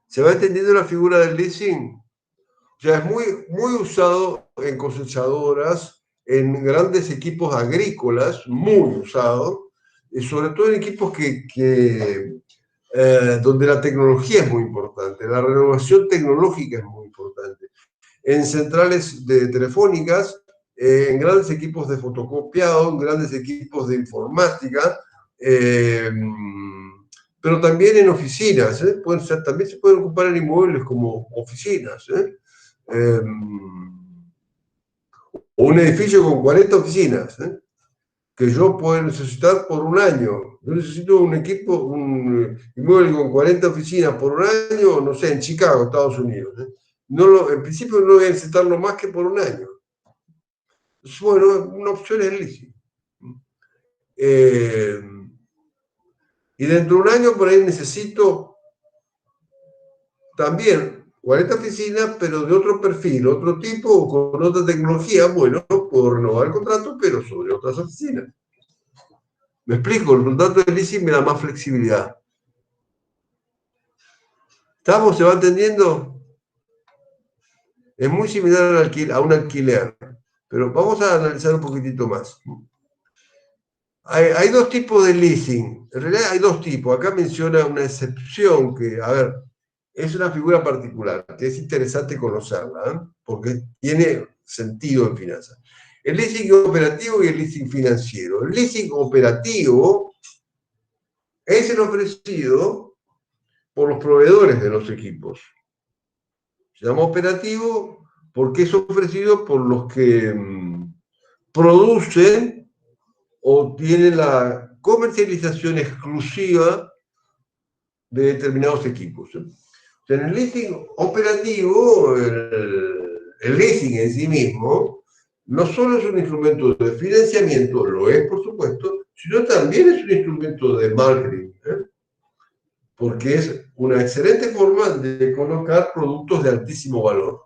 ¿Se va entendiendo la figura del leasing? O sea, es muy usado en cosechadoras, en grandes equipos agrícolas, muy usado, y sobre todo en equipos donde la tecnología es muy importante, la renovación tecnológica es muy importante. En centrales telefónicas, en grandes equipos de fotocopiado, en grandes equipos de informática, pero también en oficinas, también se pueden ocupar en inmuebles como oficinas. O un edificio con 40 oficinas, que yo puedo necesitar por un año. Yo necesito un inmueble con 40 oficinas por un año, no sé, en Chicago, Estados Unidos. En principio no voy a necesitarlo más que por un año. Entonces, bueno, una opción es el leasing. Y dentro de un año por ahí necesito también 40 oficinas, pero de otro perfil, otro tipo, con otra tecnología. Bueno, puedo renovar el contrato, pero sobre otras oficinas. Me explico, el contrato de leasing me da más flexibilidad. ¿Estamos? ¿Se va entendiendo? Es muy similar a un alquiler, pero vamos a analizar un poquitito más. Hay dos tipos de leasing. En realidad hay dos tipos. Acá menciona una excepción que, a ver, es una figura particular, que es interesante conocerla, porque tiene sentido en finanzas. El leasing operativo y el leasing financiero. El leasing operativo es el ofrecido por los proveedores de los equipos. Se llama operativo porque es ofrecido por los que producen o tienen la comercialización exclusiva de determinados equipos. O sea, en el leasing operativo, el leasing en sí mismo, no solo es un instrumento de financiamiento, lo es por supuesto, sino también es un instrumento de marketing, porque es una excelente forma de colocar productos de altísimo valor.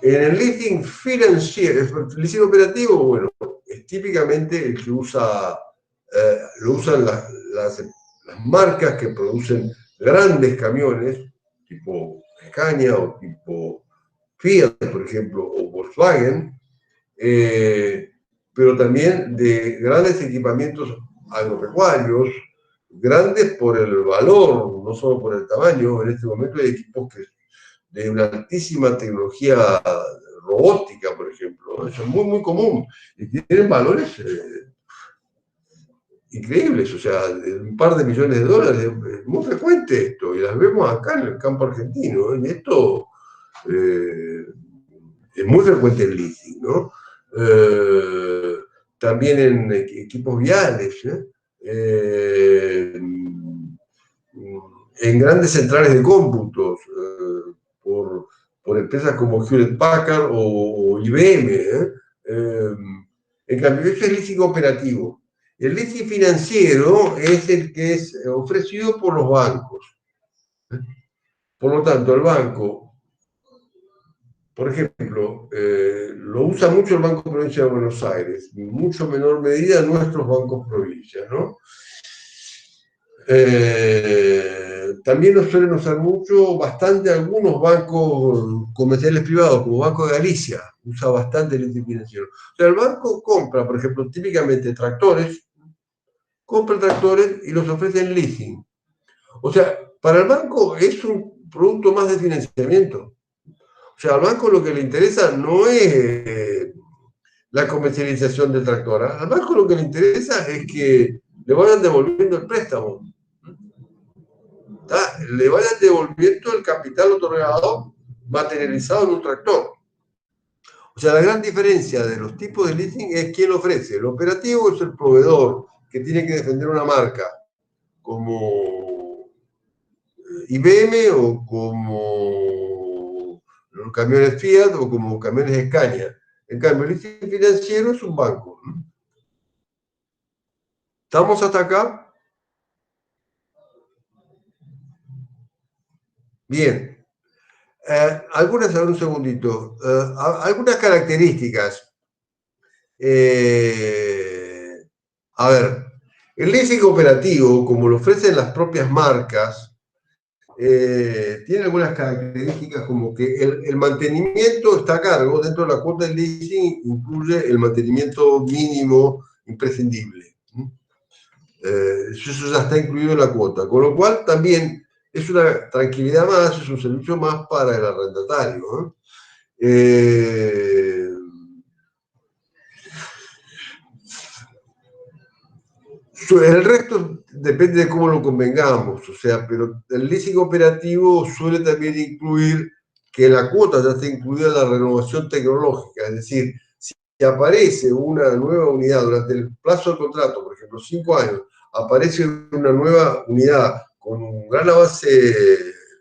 En el leasing financiero, el leasing operativo, bueno, es típicamente el que lo usan las marcas que producen grandes camiones, tipo Scania o tipo Fiat, por ejemplo, o Volkswagen, pero también de grandes equipamientos agropecuarios, grandes por el valor, no solo por el tamaño. En este momento hay equipos de una altísima tecnología robótica, por ejemplo. Eso es muy común. Y tienen valores increíbles, o sea, de un par de millones de dólares. Es muy frecuente esto, y las vemos acá en el campo argentino. Y esto es muy frecuente en leasing, ¿no? También en equipos viales, en grandes centrales de cómputos, por empresas como Hewlett Packard o IBM. En cambio, eso es leasing operativo. El leasing financiero es el que es ofrecido por los bancos. Por lo tanto, el banco, por ejemplo, lo usa mucho el Banco Provincia de Buenos Aires, en mucho menor medida nuestros bancos provincias, ¿no? También lo suelen usar bastante algunos bancos comerciales privados, como Banco de Galicia, usa bastante el leasing financiero. O sea, el banco compra, por ejemplo, típicamente tractores, compra tractores y los ofrece en leasing. O sea, para el banco es un producto más de financiamiento. O sea, al banco lo que le interesa no es la comercialización del tractor. Al banco lo que le interesa es que le vayan devolviendo el préstamo. Le vayan devolviendo el capital otorgado materializado en un tractor. O sea, la gran diferencia de los tipos de leasing es quién lo ofrece. El operativo es el proveedor que tiene que defender una marca, como IBM o como los camiones Fiat o como camiones Scania. En cambio, el leasing financiero es un banco. ¿Estamos hasta acá? Bien. Un segundito. Algunas características. A ver, el leasing operativo, como lo ofrecen las propias marcas, tiene algunas características como que el mantenimiento está a cargo, dentro de la cuota del leasing incluye el mantenimiento mínimo imprescindible. Eso ya está incluido en la cuota, con lo cual también es una tranquilidad más, es un servicio más para el arrendatario. El resto depende de cómo lo convengamos, o sea, pero el leasing operativo suele también incluir que la cuota ya está incluida la renovación tecnológica, es decir, si aparece una nueva unidad durante el plazo del contrato, por ejemplo, 5 años, aparece una nueva unidad con un gran avance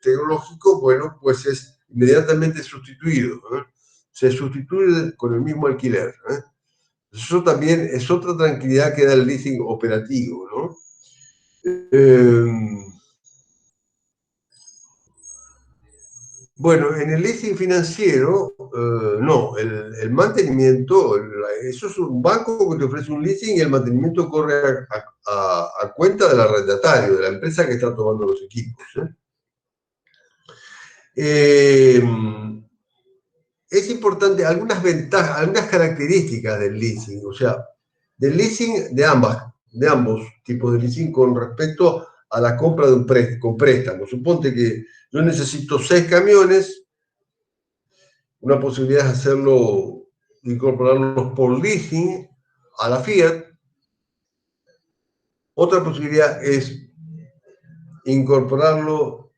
tecnológico, bueno, pues es inmediatamente sustituido, ¿eh? Se sustituye con el mismo alquiler, ¿eh? Eso también es otra tranquilidad que da el leasing operativo, ¿no? Bueno, en el leasing financiero, no, el mantenimiento, eso es un banco que te ofrece un leasing y el mantenimiento corre a cuenta del arrendatario, de la empresa que está tomando los equipos. Es importante algunas ventajas, algunas características del leasing, o sea, del leasing de ambos tipos de leasing con respecto a la compra de un préstamo. Suponte que yo necesito 6 camiones, una posibilidad es hacerlo, incorporarlos por leasing a la Fiat. Otra posibilidad es incorporarlo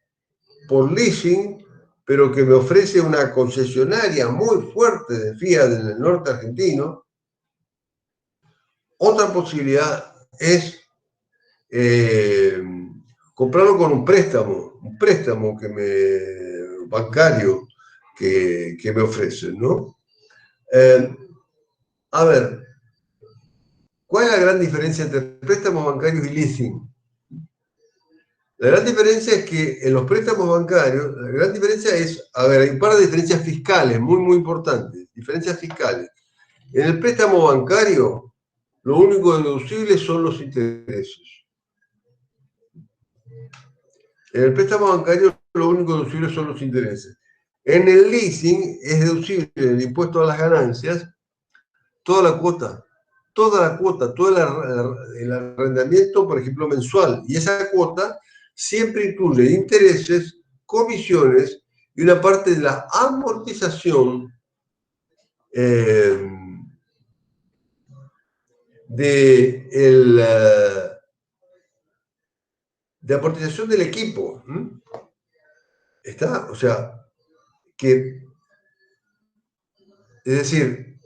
por leasing, pero que me ofrece una concesionaria muy fuerte de Fiat en el norte argentino. Otra posibilidad es comprarlo con un préstamo bancario que me ofrecen, ¿no? A ver, ¿cuál es la gran diferencia entre préstamos bancarios y leasing? La gran diferencia es que en los préstamos bancarios, la gran diferencia es, a ver, hay un par de diferencias fiscales muy importantes, diferencias fiscales. En el préstamo bancario, lo único deducible son los intereses. En el préstamo bancario lo único deducible son los intereses. En el leasing es deducible el impuesto a las ganancias, toda la cuota, todo el arrendamiento, por ejemplo, mensual. Y esa cuota siempre incluye intereses, comisiones y una parte de la amortización de amortización del equipo. ¿Está? O sea, que, es decir,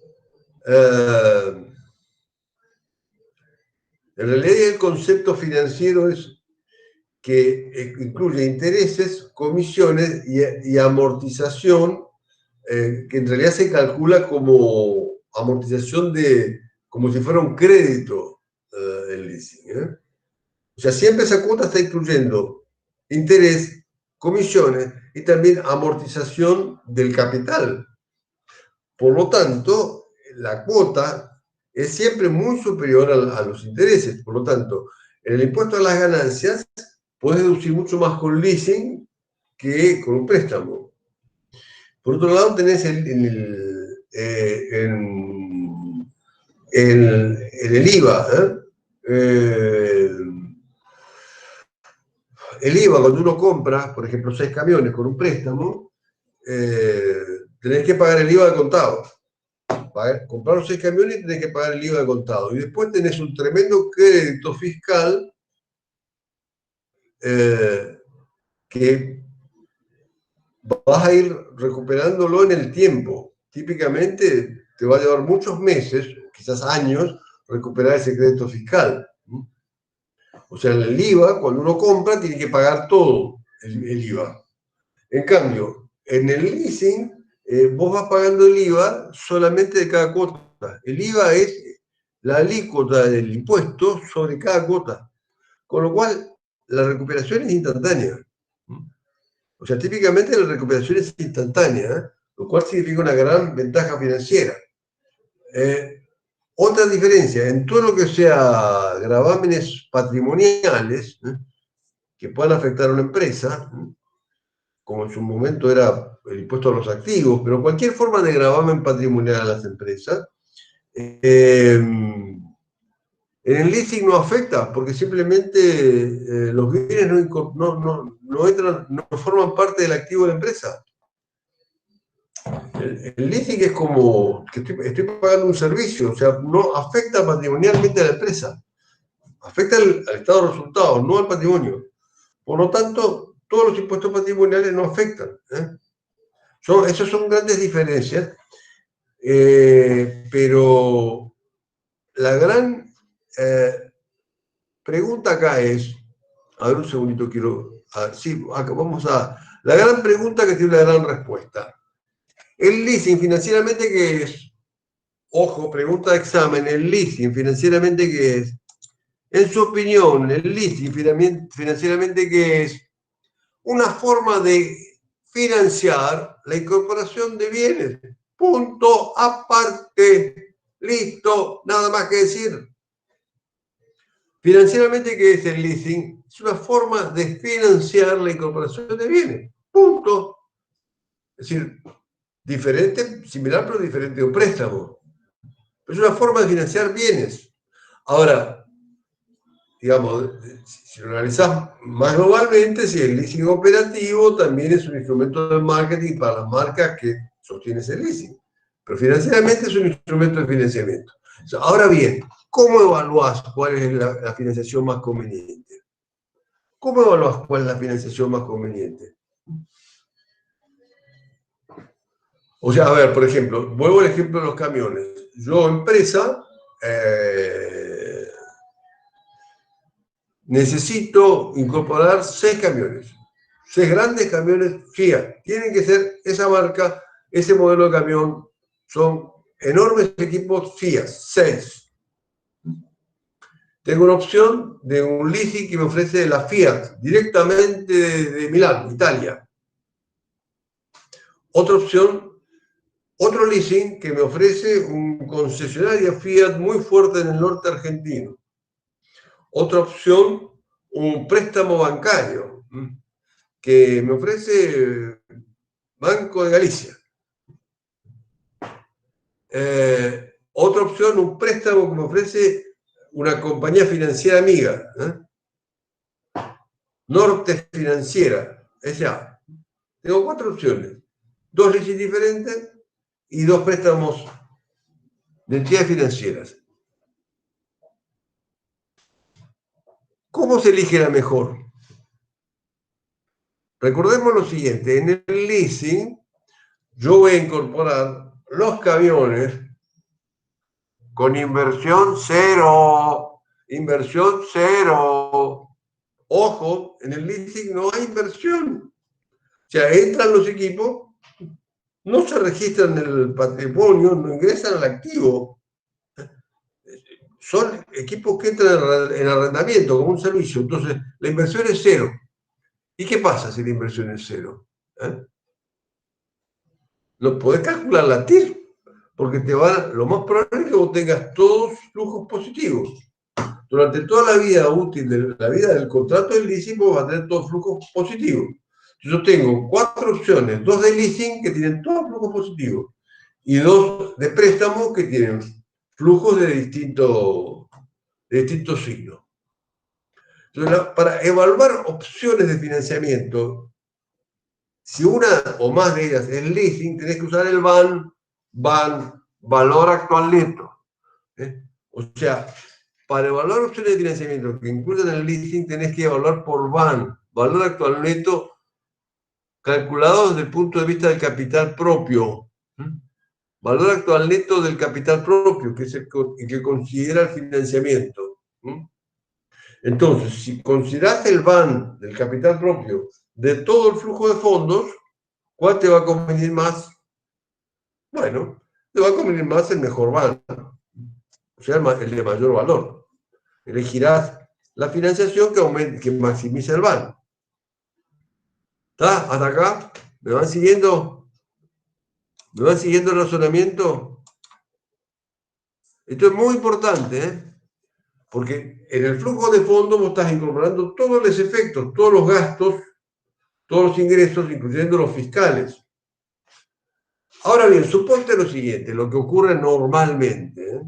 en realidad el concepto financiero es que incluye intereses, comisiones y amortización, que en realidad se calcula como amortización como si fuera un crédito el leasing. O sea, siempre esa cuota está incluyendo interés, comisiones y también amortización del capital. Por lo tanto, la cuota es siempre muy superior a los intereses. Por lo tanto, en el impuesto a las ganancias puedes deducir mucho más con leasing que con un préstamo. Por otro lado, tenés en el IVA. El IVA, cuando uno compra, por ejemplo, 6 camiones con un préstamo, tenés que pagar el IVA de contado. Comprar los 6 camiones y tenés que pagar el IVA de contado. Y después tenés un tremendo crédito fiscal que vas a ir recuperándolo en el tiempo. típicamente te va a llevar muchos meses, quizás años, recuperar ese crédito fiscal. O sea, en el IVA, cuando uno compra, tiene que pagar todo el IVA. En cambio, en el leasing, vos vas pagando el IVA solamente de cada cuota. El IVA es la alícuota del impuesto sobre cada cuota. Con lo cual, la recuperación es instantánea. O sea, típicamente la recuperación es instantánea, lo cual significa una gran ventaja financiera. Otra diferencia, en todo lo que sea gravámenes patrimoniales, que puedan afectar a una empresa, como en su momento era el impuesto a los activos, pero cualquier forma de gravamen patrimonial a las empresas, en el leasing no afecta, porque simplemente los bienes no entran, no forman parte del activo de la empresa. El leasing es como que estoy pagando un servicio, o sea, no afecta patrimonialmente a la empresa, afecta al estado de resultados, no al patrimonio. Por lo tanto, todos los impuestos patrimoniales no afectan. Esas son grandes diferencias, pero la gran pregunta acá es, a ver un segundito quiero, sí, acá vamos a, la gran pregunta que tiene una gran respuesta. El leasing financieramente, ¿qué es? Ojo, pregunta de examen, el leasing financieramente, ¿qué es? En su opinión, el leasing financieramente, ¿qué es? Una forma de financiar la incorporación de bienes. Punto, aparte, listo, nada más que decir. Financieramente, ¿qué es el leasing? Es una forma de financiar la incorporación de bienes. Punto. Es decir, diferente, similar pero diferente a un préstamo. Es una forma de financiar bienes. Ahora, digamos, si lo analizás más globalmente, si el leasing operativo también es un instrumento de marketing para las marcas que sostienen ese leasing. Pero financieramente es un instrumento de financiamiento. O sea, ahora bien, ¿cómo evaluás cuál es la financiación más conveniente? ¿Cómo evaluás cuál es la financiación más conveniente? O sea, a ver, por ejemplo, vuelvo al ejemplo de los camiones. Yo, empresa, necesito incorporar 6 camiones. 6 grandes camiones Fiat. Tienen que ser esa marca, ese modelo de camión. Son enormes equipos Fiat, 6. Tengo una opción de un leasing que me ofrece la Fiat, directamente de Milán, Italia. Otra opción, otro leasing que me ofrece un concesionario Fiat muy fuerte en el norte argentino. Otra opción, un préstamo bancario que me ofrece Banco de Galicia. Otra opción, un préstamo que me ofrece una compañía financiera amiga, Norte Financiera, S.A. Tengo 4 opciones, 2 leasing diferentes y 2 préstamos de entidades financieras. ¿Cómo se elige la mejor? Recordemos lo siguiente, en el leasing yo voy a incorporar los camiones con inversión cero. Inversión cero. Ojo, en el leasing no hay inversión. O sea, entran los equipos, no se registran en el patrimonio, no ingresan al activo. Son equipos que entran en arrendamiento como un servicio. Entonces, la inversión es cero. ¿Y qué pasa si la inversión es cero? No podés calcular la TIR, porque lo más probable es que vos tengas todos flujos positivos. Durante toda la vida útil, la vida del contrato del leasing, vos vas a tener todos flujos positivos. Yo tengo 4 opciones, 2 de leasing que tienen todos flujos positivos y 2 de préstamo que tienen flujos de distintos signos. Entonces, para evaluar opciones de financiamiento, si una o más de ellas es leasing, tenés que usar el VAN, valor actual neto. O sea, para evaluar opciones de financiamiento que incluyan el leasing, tenés que evaluar por VAN, valor actual neto, calculado desde el punto de vista del capital propio. valor actual neto del capital propio, que es el que considera el financiamiento. Entonces, si consideras el VAN del capital propio de todo el flujo de fondos, ¿cuál te va a convenir más? Bueno, te va a convenir más el mejor VAN, o sea, el de mayor valor. Elegirás la financiación que maximiza el VAN. ¿Está? ¿Hasta acá? ¿Me van siguiendo? ¿Me van siguiendo el razonamiento? Esto es muy importante, ¿eh? Porque en el flujo de fondos vos estás incorporando todos los efectos, todos los gastos, todos los ingresos, incluyendo los fiscales. Ahora bien, suponte lo siguiente, lo que ocurre normalmente.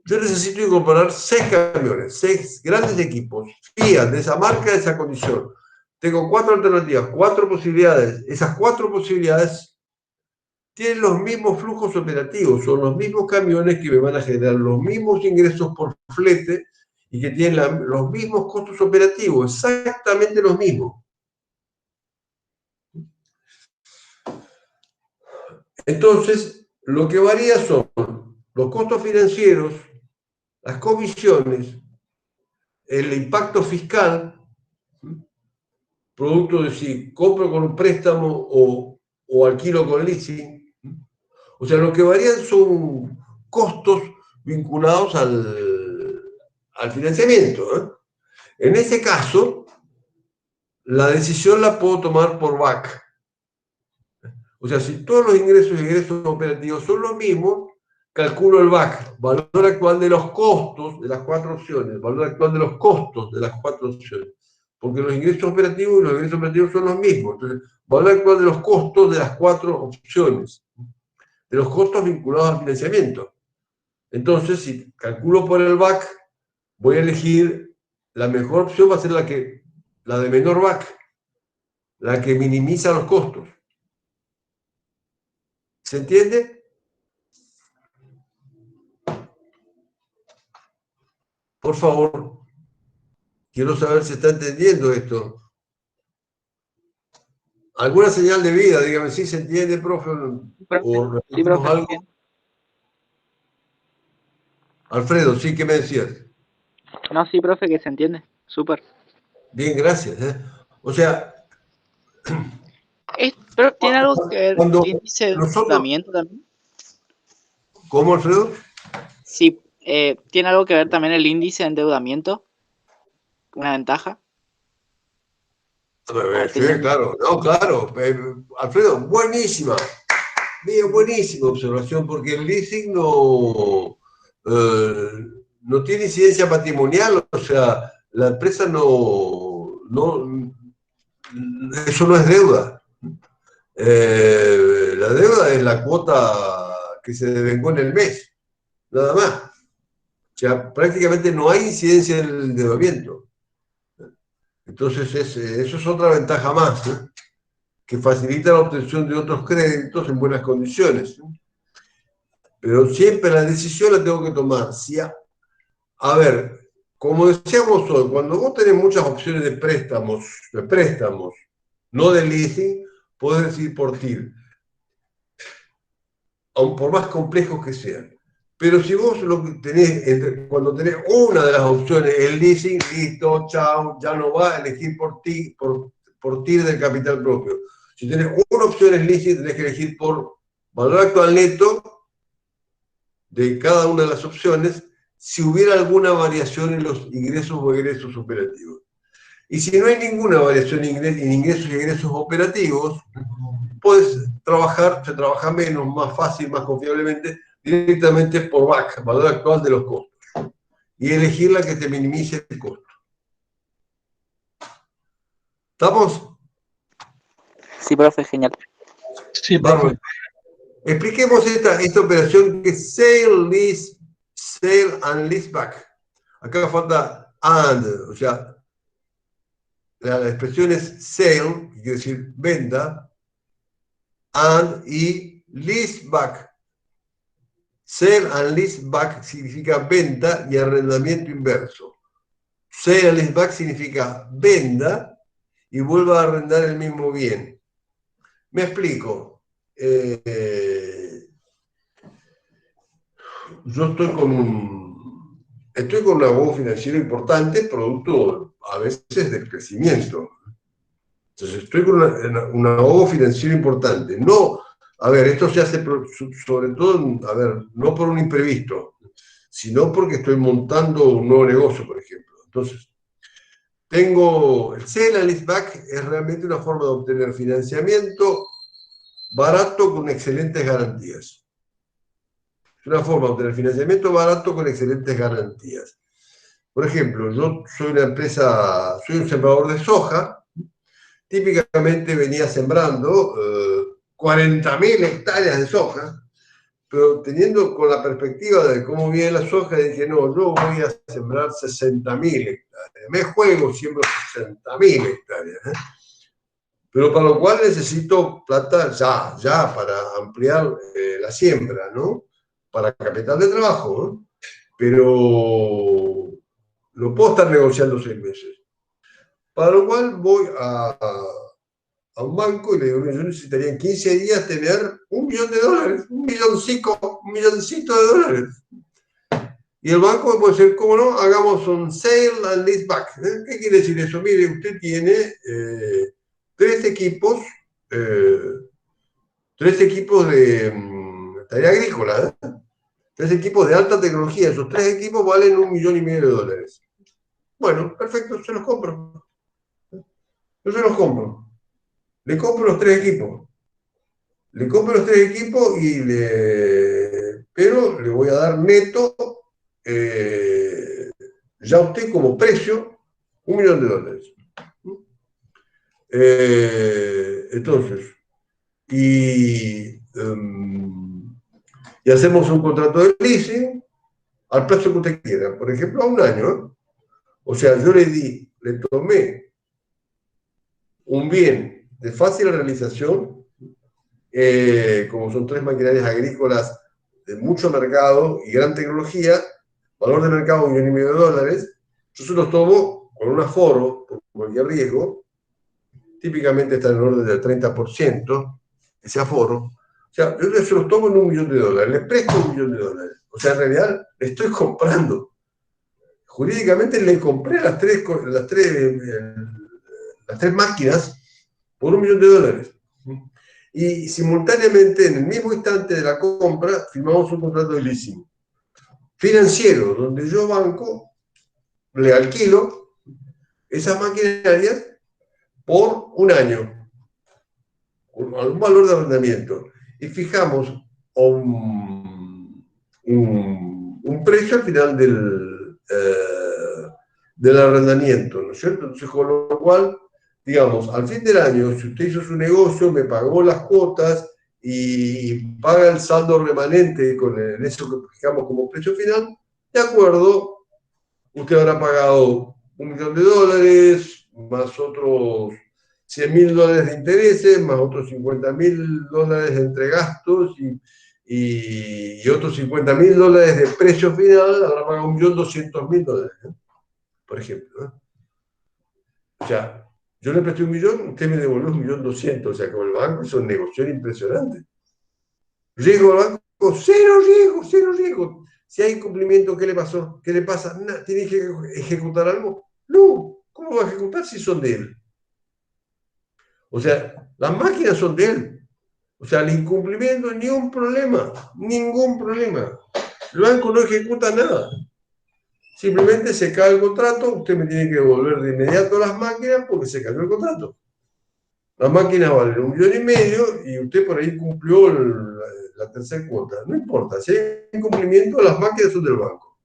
Yo necesito incorporar 6 camiones, 6 grandes equipos, Fiat, de esa marca, de esa condición. Tengo 4 alternativas, 4 posibilidades. Esas 4 posibilidades tienen los mismos flujos operativos, son los mismos camiones que me van a generar los mismos ingresos por flete y que tienen los mismos costos operativos, exactamente los mismos. Entonces, lo que varía son los costos financieros, las comisiones, el impacto fiscal, producto de si compro con un préstamo o alquilo con leasing. O sea, lo que varían son costos vinculados al financiamiento. En ese caso, la decisión la puedo tomar por VAC. O sea, si todos los ingresos y egresos operativos son los mismos, calculo el VAC, valor actual de los costos de las 4 opciones, valor actual de los costos de las 4 opciones, porque los ingresos operativos y los egresos operativos son los mismos. Entonces, valor actual de los costos de las 4 opciones, de los costos vinculados al financiamiento. Entonces, si calculo por el VAC, voy a elegir la mejor opción, va a ser la de menor VAC, la que minimiza los costos. ¿Se entiende? Por favor, quiero saber si está entendiendo esto. ¿Alguna señal de vida? Dígame si se entiende, profe, o repetimos algo. Bien. Alfredo, sí, ¿qué me decías? No, sí, profe, que se entiende. Súper. Bien, gracias. O sea, Pero tiene algo que ver cuando el índice de nosotros... endeudamiento también. ¿Cómo, Alfredo? Sí, tiene algo que ver también el índice de endeudamiento. Una ventaja. Sí, claro, no, claro. Alfredo, buenísima. Bien, buenísima observación, porque el leasing no tiene incidencia patrimonial, o sea, la empresa eso no es deuda. La deuda es la cuota que se devengó en el mes, nada más. O sea, prácticamente no hay incidencia en el endeudamiento. Entonces, eso es otra ventaja más, que facilita la obtención de otros créditos en buenas condiciones. Pero siempre la decisión la tengo que tomar. A ver, como decíamos hoy, cuando vos tenés muchas opciones de préstamos, no de leasing, podés decidir por TIR, aun por más complejos que sean. Pero si vos lo que tenés, cuando tenés una de las opciones, el leasing, listo, chao, ya no va a elegir por TIR del capital propio. Si tenés una opción es leasing, tenés que elegir por valor actual neto de cada una de las opciones, si hubiera alguna variación en los ingresos o egresos operativos. Y si no hay ninguna variación en ingresos y egresos operativos, puedes se trabaja menos, más fácil, más confiablemente, directamente por VAC, valor actual de los costos, y elegir la que te minimice el costo. ¿Estamos? Sí, profe, genial. Sí, profe. Vamos. Expliquemos esta operación que es sale and leaseback. Acá falta and, o sea, la expresión es sale, que quiere decir venta, and y leaseback. Sale and leaseback significa venta y arrendamiento inverso. Sale and leaseback significa venda y vuelva a arrendar el mismo bien. Me explico. yo estoy con un abogo financiero importante, producto a veces del crecimiento. Entonces estoy con un abogo financiero importante. No, a ver, esto se hace sobre todo, a ver, no por un imprevisto, sino porque estoy montando un nuevo negocio, por ejemplo. Entonces, el sale and leaseback es realmente una forma de obtener financiamiento barato con excelentes garantías. Es una forma de obtener financiamiento barato con excelentes garantías. Por ejemplo, yo soy un sembrador de soja, típicamente venía sembrando 40.000 hectáreas de soja, pero teniendo con la perspectiva de cómo viene la soja, dije, no, yo voy a sembrar 60.000 hectáreas. Me juego, siembro 60.000 hectáreas. Pero para lo cual necesito plata ya para ampliar la siembra, ¿no? Para capital de trabajo, ¿no? Pero no puedo estar negociando 6 meses. Para lo cual voy a un banco y le digo, yo necesitaría en 15 días tener $1 millón, un milloncito de dólares. Y el banco me puede decir, ¿cómo no? Hagamos un sale and leaseback. ¿Qué quiere decir eso? Mire, usted tiene 3 equipos de tarea agrícola, 3 equipos de alta tecnología. Esos 3 equipos valen $1,5 millones. Bueno, perfecto, se los compro. Yo se los compro. Le compro los 3 equipos. Pero le voy a dar neto, ya usted como precio, $1 millón. Entonces, y hacemos un contrato de leasing al plazo que usted quiera, por ejemplo, a 1 año. O sea, yo le tomé un bien de fácil realización, como son 3 maquinarias agrícolas de mucho mercado y gran tecnología, valor de mercado $1,5 millones, yo se los tomo con un aforo, por cualquier riesgo, típicamente está en el orden del 30%, ese aforo. O sea, yo se los tomo en $1 millón, les presto $1 millón. O sea, en realidad le estoy comprando. Jurídicamente le compré las tres máquinas por $1 millón. Y simultáneamente, en el mismo instante de la compra, firmamos un contrato de leasing financiero, donde yo banco, le alquilo esas maquinarias por 1 año, con algún valor de arrendamiento, y fijamos un precio al final del arrendamiento, ¿no es cierto? Entonces, con lo cual, digamos, al fin del año, si usted hizo su negocio, me pagó las cuotas y paga el saldo remanente con eso que fijamos como precio final, de acuerdo, usted habrá pagado $1 millón, más otros $100.000 de intereses, más otros $50.000 entre gastos y otros $50.000 de precio final, habrá pagado $1.200.000, por ejemplo. O sea, yo le presté $1 millón, usted me devolvió $1.200.000, o sea, con el banco es un negocio impresionante. Riesgo al banco, cero riesgo. Si hay incumplimiento, ¿qué le pasó? ¿Qué le pasa? ¿Tiene que ejecutar algo? No, ¿cómo va a ejecutar si son de él? O sea, las máquinas son de él. O sea, el incumplimiento, ningún problema. El banco no ejecuta nada. Simplemente se cae el contrato, usted me tiene que devolver de inmediato las máquinas porque se cayó el contrato. Las máquinas valen $1,5 millones y usted por ahí cumplió la tercera cuota. No importa, si hay incumplimiento, las máquinas son del banco.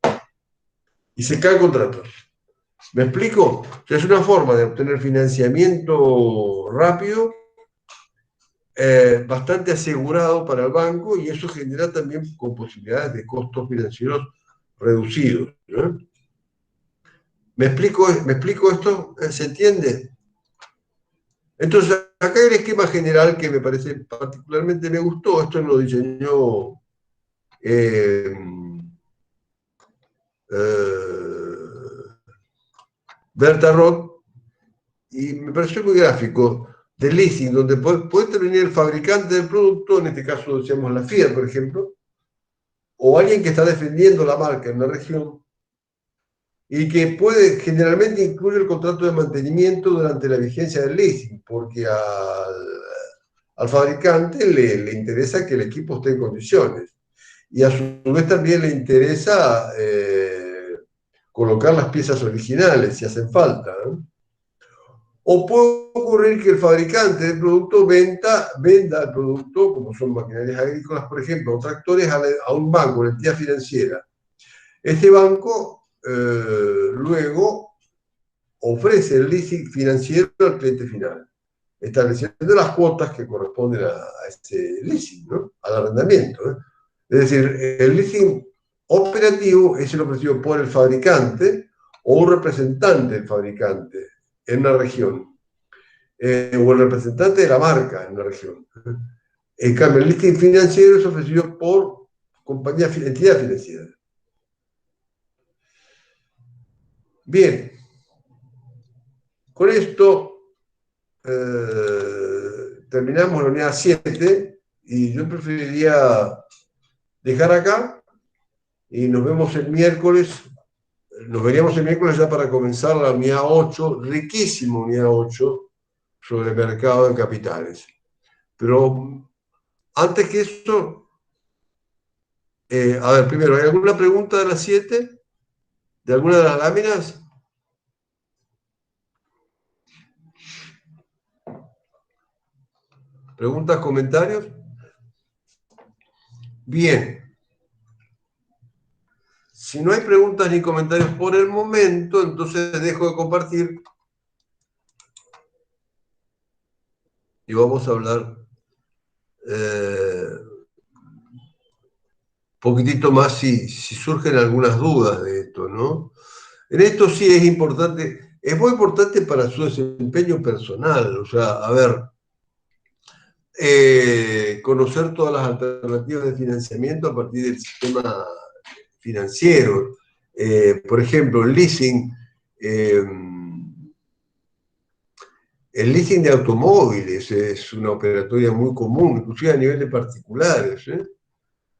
Y se cae el contrato. ¿Me explico? O sea, es una forma de obtener financiamiento rápido, bastante asegurado para el banco, y eso genera también con posibilidades de costos financieros reducidos, ¿no? ¿Me explico esto? ¿Se entiende? Entonces, acá hay el esquema general que me parece particularmente me gustó. Esto lo diseñó Berta Roth, y me pareció muy gráfico, de leasing, donde puede intervenir el fabricante del producto, en este caso decíamos la Fiat, por ejemplo, o alguien que está defendiendo la marca en una región y que generalmente incluye el contrato de mantenimiento durante la vigencia del leasing, porque al fabricante le interesa que el equipo esté en condiciones. Y a su vez también le interesa colocar las piezas originales si hacen falta, ¿no? O puede ocurrir que el fabricante del producto venda el producto, como son maquinarias agrícolas, por ejemplo, o tractores, a un banco, una entidad financiera. Este banco luego ofrece el leasing financiero al cliente final, estableciendo las cuotas que corresponden a ese leasing, ¿no? Al arrendamiento, ¿eh? Es decir, el leasing operativo es el ofrecido por el fabricante o un representante del fabricante en una región, o el representante de la marca en una región. En cambio, el leasing financiero es ofrecido por entidad financiera. Bien, con esto terminamos la unidad 7 y yo preferiría dejar acá y nos vemos el miércoles. Nos veríamos el miércoles ya para comenzar la unidad 8, riquísima unidad 8, sobre mercado de capitales. Pero antes que eso, a ver, primero, ¿hay alguna pregunta de las 7? ¿De alguna de las láminas? ¿Preguntas, comentarios? Bien. Si no hay preguntas ni comentarios por el momento, entonces dejo de compartir y vamos a hablar poquitito más si surgen algunas dudas de esto, ¿no? En esto sí es importante, es muy importante para su desempeño personal, o sea, a ver, conocer todas las alternativas de financiamiento a partir del sistema financiero. Por ejemplo, el leasing de automóviles es una operatoria muy común, inclusive a nivel de particulares, ¿eh?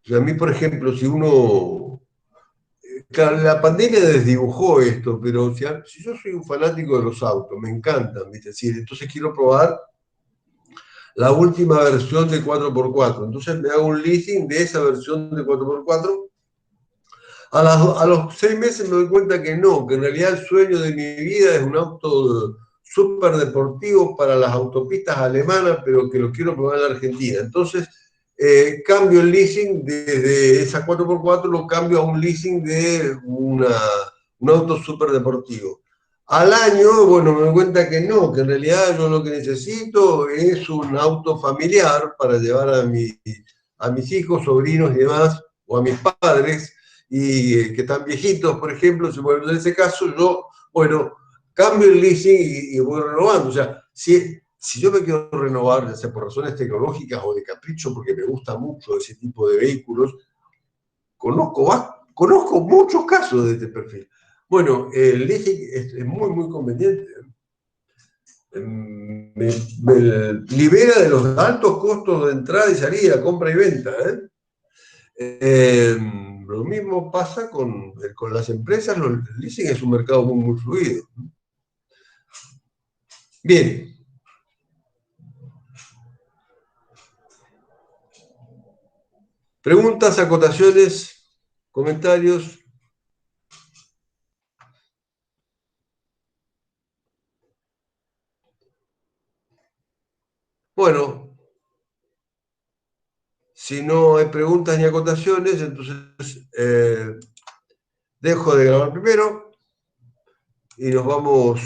O sea, a mí, por ejemplo, si uno... Claro, la pandemia desdibujó esto, pero si yo soy un fanático de los autos, me encantan, ¿viste? Sí, entonces quiero probar la última versión de 4x4. Entonces me hago un leasing de esa versión de 4x4. A los 6 meses me doy cuenta que no, que en realidad el sueño de mi vida es un auto súper deportivo para las autopistas alemanas, pero que lo quiero probar en la Argentina. Entonces, cambio el leasing desde esa 4x4, lo cambio a un leasing de un auto súper deportivo. Al año, bueno, me doy cuenta que no, que en realidad yo lo que necesito es un auto familiar para llevar a mis hijos, sobrinos y demás, o a mis padres, y que están viejitos, por ejemplo. En ese caso yo, bueno, cambio el leasing y voy renovando. O sea, si yo me quiero renovar, ya sea por razones tecnológicas o de capricho, porque me gusta mucho ese tipo de vehículos, conozco muchos casos de este perfil. Bueno, el leasing es muy, muy conveniente. Me libera de los altos costos de entrada y salida, compra y venta, lo mismo pasa con las empresas. El leasing es un mercado muy, muy fluido. Bien. Preguntas, acotaciones, comentarios. Bueno, si no hay preguntas ni acotaciones, entonces dejo de grabar primero y nos vamos